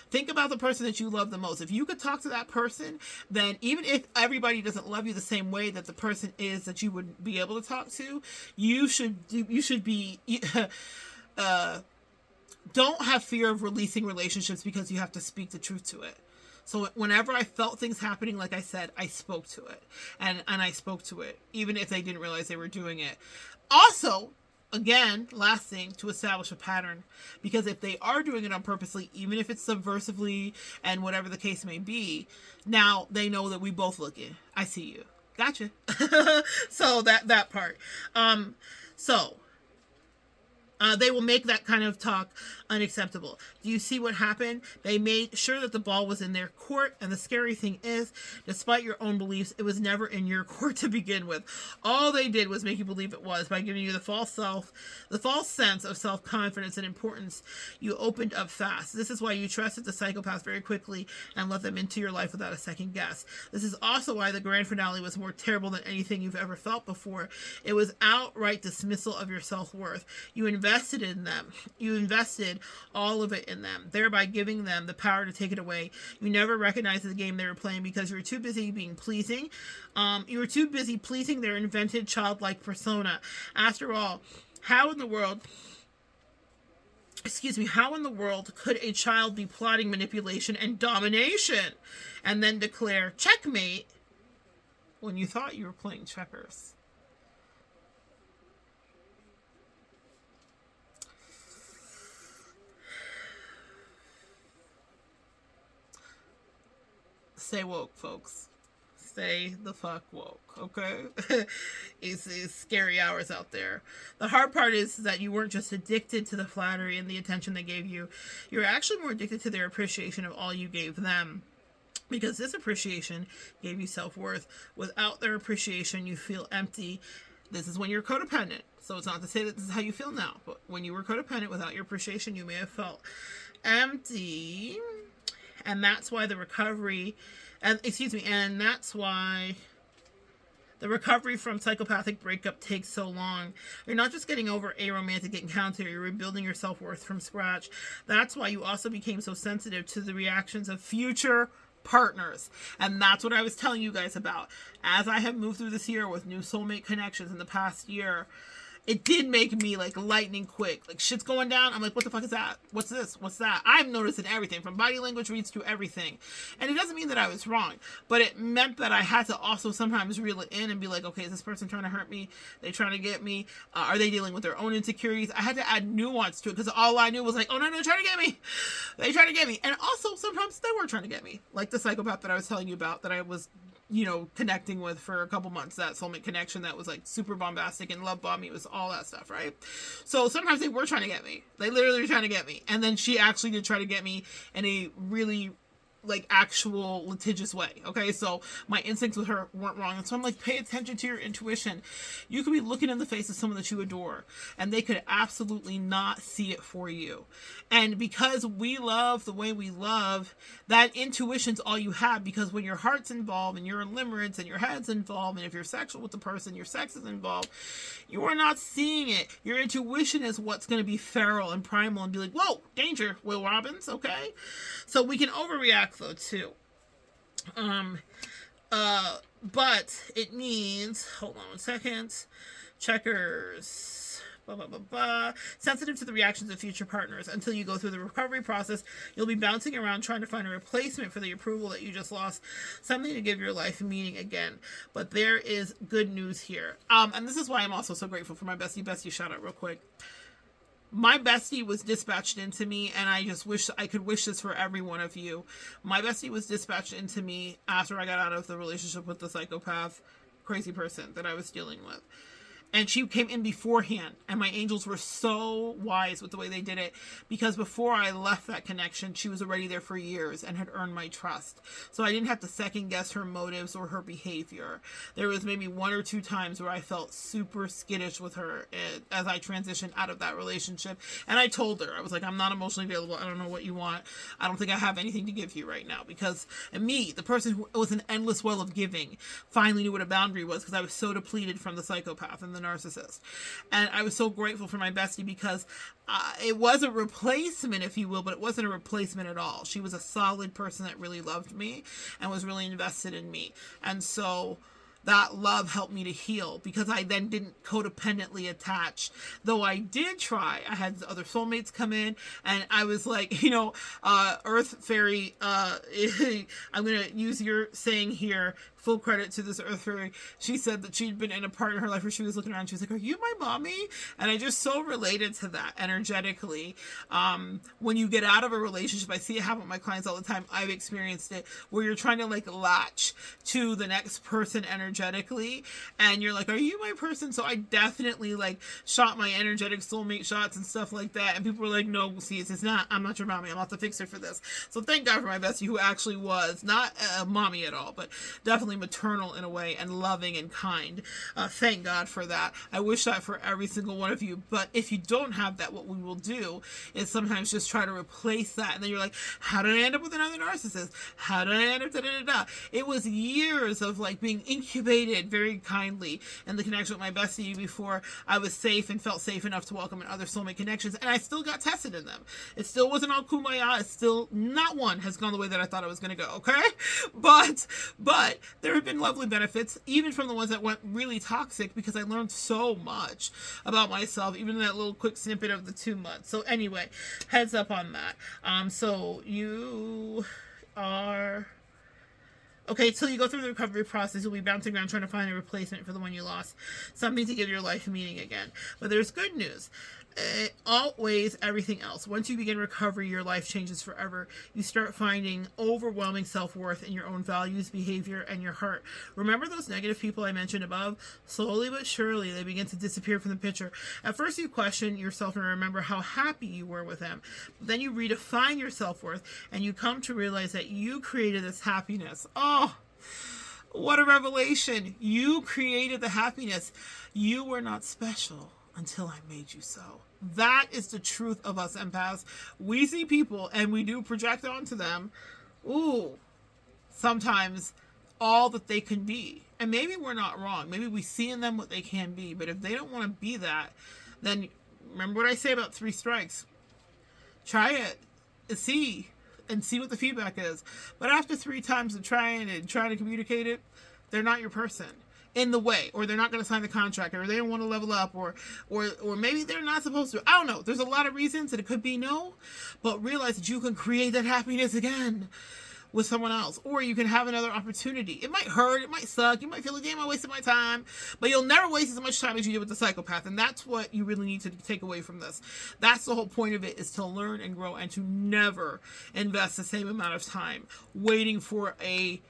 Think about the person that you love the most. If you could talk to that person, then even if everybody doesn't love you the same way that the person is that you would be able to talk to, you should be, don't have fear of releasing relationships because you have to speak the truth to it. So whenever I felt things happening, like I said, I spoke to it. And I spoke to it, even if they didn't realize they were doing it. Also, again, last thing, to establish a pattern. Because if they are doing it on purposely, even if it's subversively and whatever the case may be, now they know that we both looking. I see you. Gotcha. So that part. So They will make that kind of talk unacceptable. Do you see what happened? They made sure that the ball was in their court, and the scary thing is, despite your own beliefs, it was never in your court to begin with. All they did was make you believe it was by giving you the false sense of self-confidence and importance. You opened up fast. This is why you trusted the psychopath very quickly and let them into your life without a second guess. This is also why the grand finale was more terrible than anything you've ever felt before. It was outright dismissal of your self-worth. You invested in them. You invested all of it in them, thereby giving them the power to take it away. You never recognized the game they were playing because you were too busy being pleasing. You were too busy pleasing their invented childlike persona. After all, how in the world could a child be plotting manipulation and domination and then declare checkmate when you thought you were playing checkers? Stay woke, folks. Stay the fuck woke, okay? It's scary hours out there. The hard part is that you weren't just addicted to the flattery and the attention they gave you. You're actually more addicted to their appreciation of all you gave them. Because this appreciation gave you self-worth. Without their appreciation, you feel empty. This is when you're codependent. So it's not to say that this is how you feel now. But when you were codependent, without your appreciation, you may have felt empty. And that's why the recovery... And that's why the recovery from psychopathic breakup takes so long. You're not just getting over a romantic encounter, you're rebuilding your self-worth from scratch. That's why you also became so sensitive to the reactions of future partners. And that's what I was telling you guys about. As I have moved through this year with new soulmate connections in the past year, it did make me like lightning quick. Like shit's going down. I'm like, what the fuck is that? What's this? What's that? I'm noticing everything from body language reads to everything. And it doesn't mean that I was wrong, but it meant that I had to also sometimes reel it in and be like, okay, is this person trying to hurt me? They trying to get me? Are they dealing with their own insecurities? I had to add nuance to it because all I knew was like, oh no, they're trying to get me. They trying to get me. And also sometimes they were trying to get me. Like the psychopath that I was telling you about that I was connecting with for a couple months, that soulmate connection that was like super bombastic and love bombed me. It was all that stuff, right? So sometimes they were trying to get me. They literally were trying to get me. And then she actually did try to get me in a really like actual litigious way. Okay, so my instincts with her weren't wrong. And so I'm like, pay attention to your intuition. You could be looking in the face of someone that you adore and they could absolutely not see it for you. And because we love the way we love, that intuition's all you have, because when your heart's involved and you're in limerence and your head's involved, and if you're sexual with the person, your sex is involved, you are not seeing it. Your intuition is what's going to be feral and primal and be like, whoa, danger, Will Robbins, okay? So we can overreact though too. But it means, hold on one second, checkers. Sensitive to the reactions of future partners. Until you go through the recovery process, you'll be bouncing around trying to find a replacement for the approval that you just lost, something to give your life meaning again. But there is good news here. And this is why I'm also so grateful for my bestie shout out real quick. My bestie was dispatched into me, and I just wish I could wish this for every one of you. My bestie was dispatched into me after I got out of the relationship with the psychopath, crazy person that I was dealing with. And she came in beforehand, and my angels were so wise with the way they did it, because before I left that connection, she was already there for years and had earned my trust. So I didn't have to second guess her motives or her behavior. There was maybe 1 or 2 times where I felt super skittish with her as I transitioned out of that relationship. And I told her, I was like, I'm not emotionally available. I don't know what you want. I don't think I have anything to give you right now. Because me, the person who was an endless well of giving, finally knew what a boundary was, because I was so depleted from the psychopath and the narcissist. And I was so grateful for my bestie, because it was a replacement, if you will, but it wasn't a replacement at all. She was a solid person that really loved me and was really invested in me. And so that love helped me to heal, because I then didn't codependently attach. Though I did try. I had other soulmates come in, and I was like, Earth Fairy, I'm going to use your saying here, full credit to this Earth Fairy. She said that she'd been in a part in her life where she was looking around, she was like, are you my mommy? And I just so related to that energetically. When you get out of a relationship, I see it happen with my clients all the time. I've experienced it, where you're trying to like latch to the next person energetically, energetically, and you're like, are you my person? So I definitely like shot my energetic soulmate shots and stuff like that, and people were like, no, see, it's not, I'm not your mommy, I'm not the fixer for this. So thank God for my bestie, who actually was not a mommy at all, but definitely maternal in a way, and loving and kind. Thank God for that. I wish that for every single one of you. But if you don't have that, what we will do is sometimes just try to replace that, and then you're like, how did I end up with another narcissist? How did I end up da-da-da-da? It was years of like being incubated very kindly in the connection with my bestie before I was safe and felt safe enough to welcome in other soulmate connections, and I still got tested in them. It still wasn't all kumbaya. It's still not one has gone the way that I thought it was going to go, okay? But there have been lovely benefits, even from the ones that went really toxic, because I learned so much about myself, even in that little quick snippet of the 2 months. So anyway, heads up on that. So you are... Okay, till you go through the recovery process, you'll be bouncing around trying to find a replacement for the one you lost. Something to give your life meaning again. But there's good news. It outweighs everything else. Once you begin recovery, your life changes forever. You start finding overwhelming self-worth in your own values, behavior, and your heart. Remember those negative people I mentioned above? Slowly but surely, they begin to disappear from the picture. At first, you question yourself and remember how happy you were with them. Then you redefine your self-worth, and you come to realize that you created this happiness. Oh, what a revelation. You created the happiness. You were not special until I made you so. That is the truth of us empaths. We see people and we do project onto them, sometimes all that they can be. And maybe we're not wrong. Maybe we see in them what they can be. But if they don't want to be that, then remember what I say about 3 strikes. Try it and see what the feedback is. But after 3 times of trying to communicate it, they're not your person in the way, or they're not going to sign the contract, or they don't want to level up, or maybe they're not supposed to. I don't know. There's a lot of reasons that it could be no, but realize that you can create that happiness again with someone else, or you can have another opportunity. It might hurt, it might suck, you might feel like, damn, I wasted my time, but you'll never waste as much time as you did with the psychopath, and that's what you really need to take away from this. That's the whole point of it, is to learn and grow, and to never invest the same amount of time waiting for a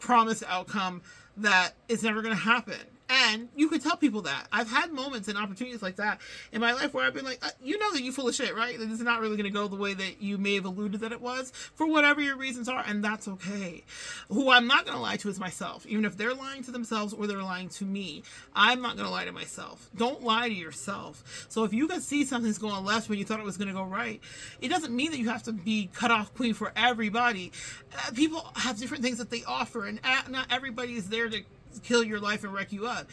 promised outcome that is never going to happen. And you can tell people that. I've had moments and opportunities like that in my life where I've been like, you know that you're full of shit, right? That it's not really going to go the way that you may have alluded that it was, for whatever your reasons are, and that's okay. Who I'm not going to lie to is myself. Even if they're lying to themselves or they're lying to me, I'm not going to lie to myself. Don't lie to yourself. So if you can see something's going left when you thought it was going to go right, it doesn't mean that you have to be cut off queen for everybody. People have different things that they offer, and not everybody is there to kill your life and wreck you up.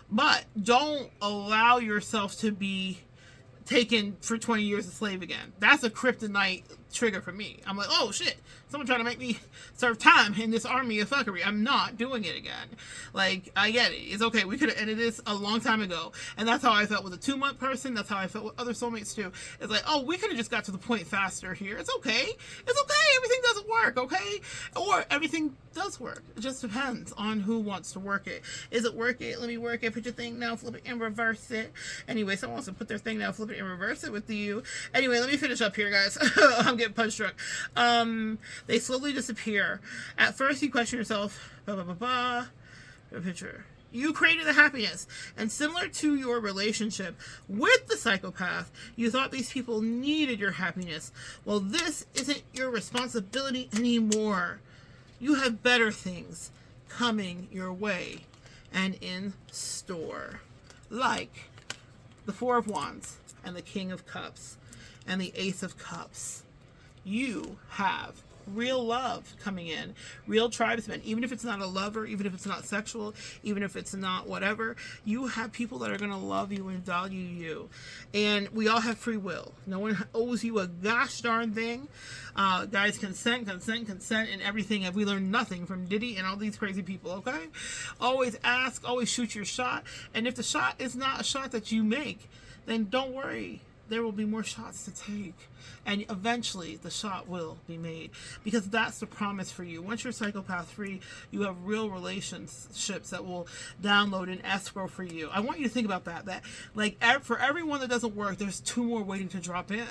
But don't allow yourself to be taken for 20 years a slave again. That's a kryptonite trigger for me. I'm like, oh shit, someone trying to make me serve time in this army of fuckery. I'm not doing it again. Like, I get it. It's okay. We could have ended this a long time ago. And that's how I felt with a 2-month person. That's how I felt with other soulmates too. It's like, oh, we could have just got to the point faster here. It's okay. It's okay. Everything doesn't work, okay? Or everything does work. It just depends on who wants to work it. Is it work it? Let me work it. Put your thing now, flip it and reverse it. Anyway, someone wants to put their thing now, flip it and reverse it with you. Anyway, let me finish up here, guys. I'm getting Punchdruck. They slowly disappear. At first, you question yourself. Picture. You created the happiness. And similar to your relationship with the psychopath, you thought these people needed your happiness. Well, this isn't your responsibility anymore. You have better things coming your way and in store. Like the 4 of Wands and the King of Cups and the Ace of Cups. You have real love coming in, real tribesmen, even if it's not a lover, even if it's not sexual, even if it's not whatever, you have people that are going to love you and value you. And we all have free will. No one owes you a gosh darn thing. Guys, consent, and everything. Have we learned nothing from Diddy and all these crazy people, okay? Always ask, always shoot your shot. And if the shot is not a shot that you make, then don't worry. There will be more shots to take. And eventually the shot will be made, because that's the promise for you. Once you're psychopath free, you have real relationships that will download and escrow for you. I want you to think about that like for every one that doesn't work, there's 2 more waiting to drop in.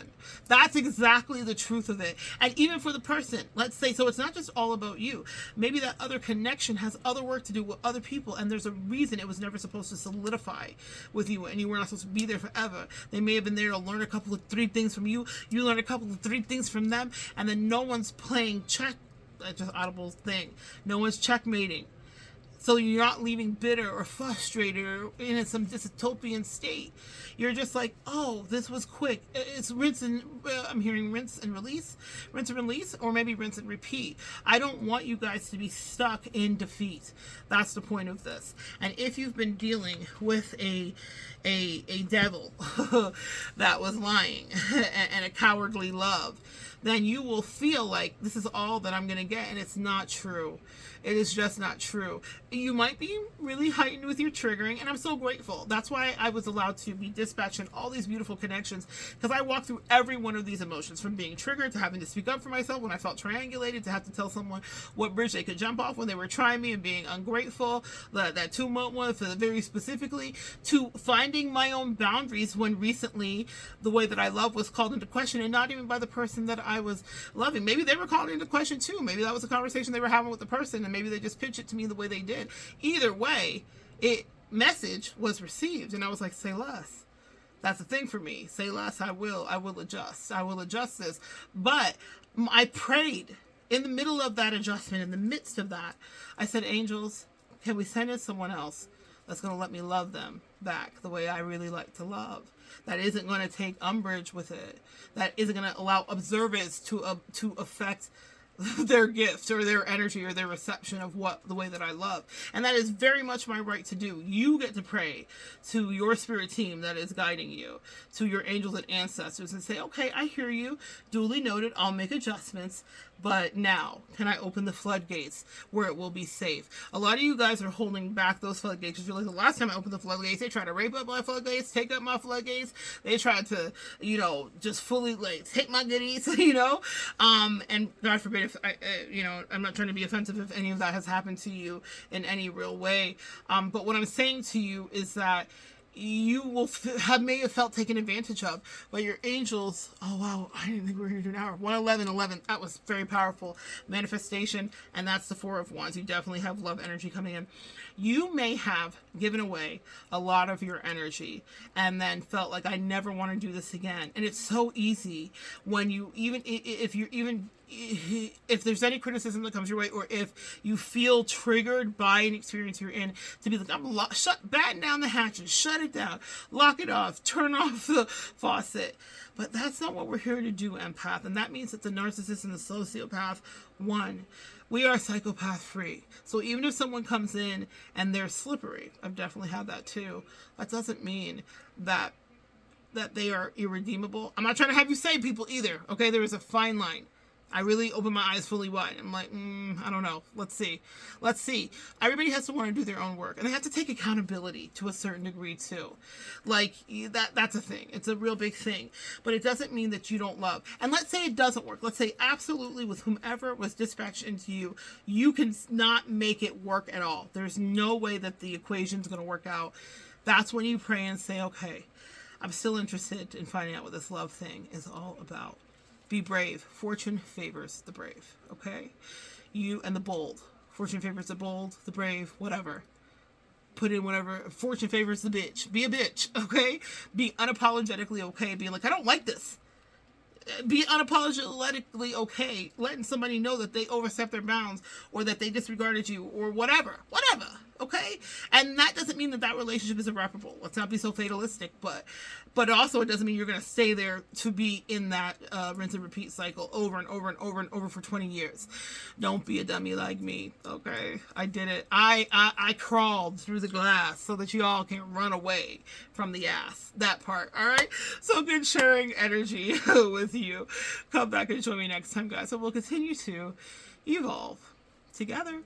That's exactly the truth of it. And even for the person, let's say, so it's not just all about you. Maybe that other connection has other work to do with other people, and there's a reason it was never supposed to solidify with you, and you were not supposed to be there forever. They may have been there to learn a couple of 3 things from you. You learn a couple of 3 things from them, and then no one's playing check. That's just audible thing. No one's checkmating. So you're not leaving bitter or frustrated or in some dystopian state. You're just like, oh, this was quick. It's rinse and, I'm hearing rinse and release, or maybe rinse and repeat. I don't want you guys to be stuck in defeat. That's the point of this. And if you've been dealing with a devil that was lying and a cowardly love, then you will feel like this is all that I'm going to get, and it's not true. It is just not true. You might be really heightened with your triggering, and I'm so grateful. That's why I was allowed to be dispatched in all these beautiful connections, because I walked through every one of these emotions, from being triggered to having to speak up for myself when I felt triangulated, to have to tell someone what bridge they could jump off when they were trying me and being ungrateful, that 2-month one for very specifically, to finding my own boundaries when recently the way that I love was called into question, and not even by the person that I was loving. Maybe they were called into question too. Maybe that was a conversation they were having with the person, and maybe they just pitched it to me the way they did. Either way, message was received, and I was like, say less. That's the thing for me. Say less. I will adjust. I will adjust this. But I prayed in the middle of that adjustment, in the midst of that. I said, angels, can we send in someone else that's going to let me love them back the way I really like to love? That isn't going to take umbrage with it. That isn't going to allow observers to affect their gift or their energy or their reception of the way that I love. And that is very much my right to do. You get to pray to your spirit team that is guiding you, to your angels and ancestors, and say, okay, I hear you, duly noted, I'll make adjustments, but now can I open the floodgates where it will be safe? A lot of you guys are holding back those floodgates because you're like, the last time I opened the floodgates, they tried to rape up my floodgates, take up my floodgates, they tried to, just fully take my goodies, and God forbid if I'm not trying to be offensive if any of that has happened to you in any real way. But what I'm saying to you is that you will may have felt taken advantage of, but your angels, oh wow, I didn't think we were going to do an hour. 111, that was very powerful manifestation, and that's the 4 of Wands. You definitely have love energy coming in. You may have given away a lot of your energy and then felt like, I never want to do this again. And it's so easy when you, if there's any criticism that comes your way, or if you feel triggered by an experience you're in, to be like, batten down the hatches, shut it down, lock it off, turn off the faucet. But that's not what we're here to do, empath. And that means that the narcissist and the sociopath, we are psychopath free. So even if someone comes in and they're slippery, I've definitely had that too, that doesn't mean that they are irredeemable. I'm not trying to have you say people either, okay? There is a fine line. I really open my eyes fully wide. I'm like, I don't know. Let's see. Everybody has to want to do their own work, and they have to take accountability to a certain degree too. Like that's a thing. It's a real big thing, but it doesn't mean that you don't love. And let's say it doesn't work. Let's say absolutely with whomever was dispatched into you, you can not make it work at all. There's no way that the equation's going to work out. That's when you pray and say, okay, I'm still interested in finding out what this love thing is all about. Be brave. Fortune favors the brave, okay? You and the bold. Fortune favors the bold, the brave, whatever. Put in whatever. Fortune favors the bitch. Be a bitch, okay? Be unapologetically okay being like, I don't like this. Be unapologetically okay letting somebody know that they overstepped their bounds, or that they disregarded you, or whatever, okay? And that doesn't mean that relationship is irreparable. Let's not be so fatalistic, but also it doesn't mean you're going to stay there to be in that rinse and repeat cycle over and over and over and over for 20 years. Don't be a dummy like me, okay? I did it. I crawled through the glass so that you all can run away from the ass. That part, all right? So good sharing energy with you. Come back and join me next time, guys. So we'll continue to evolve together.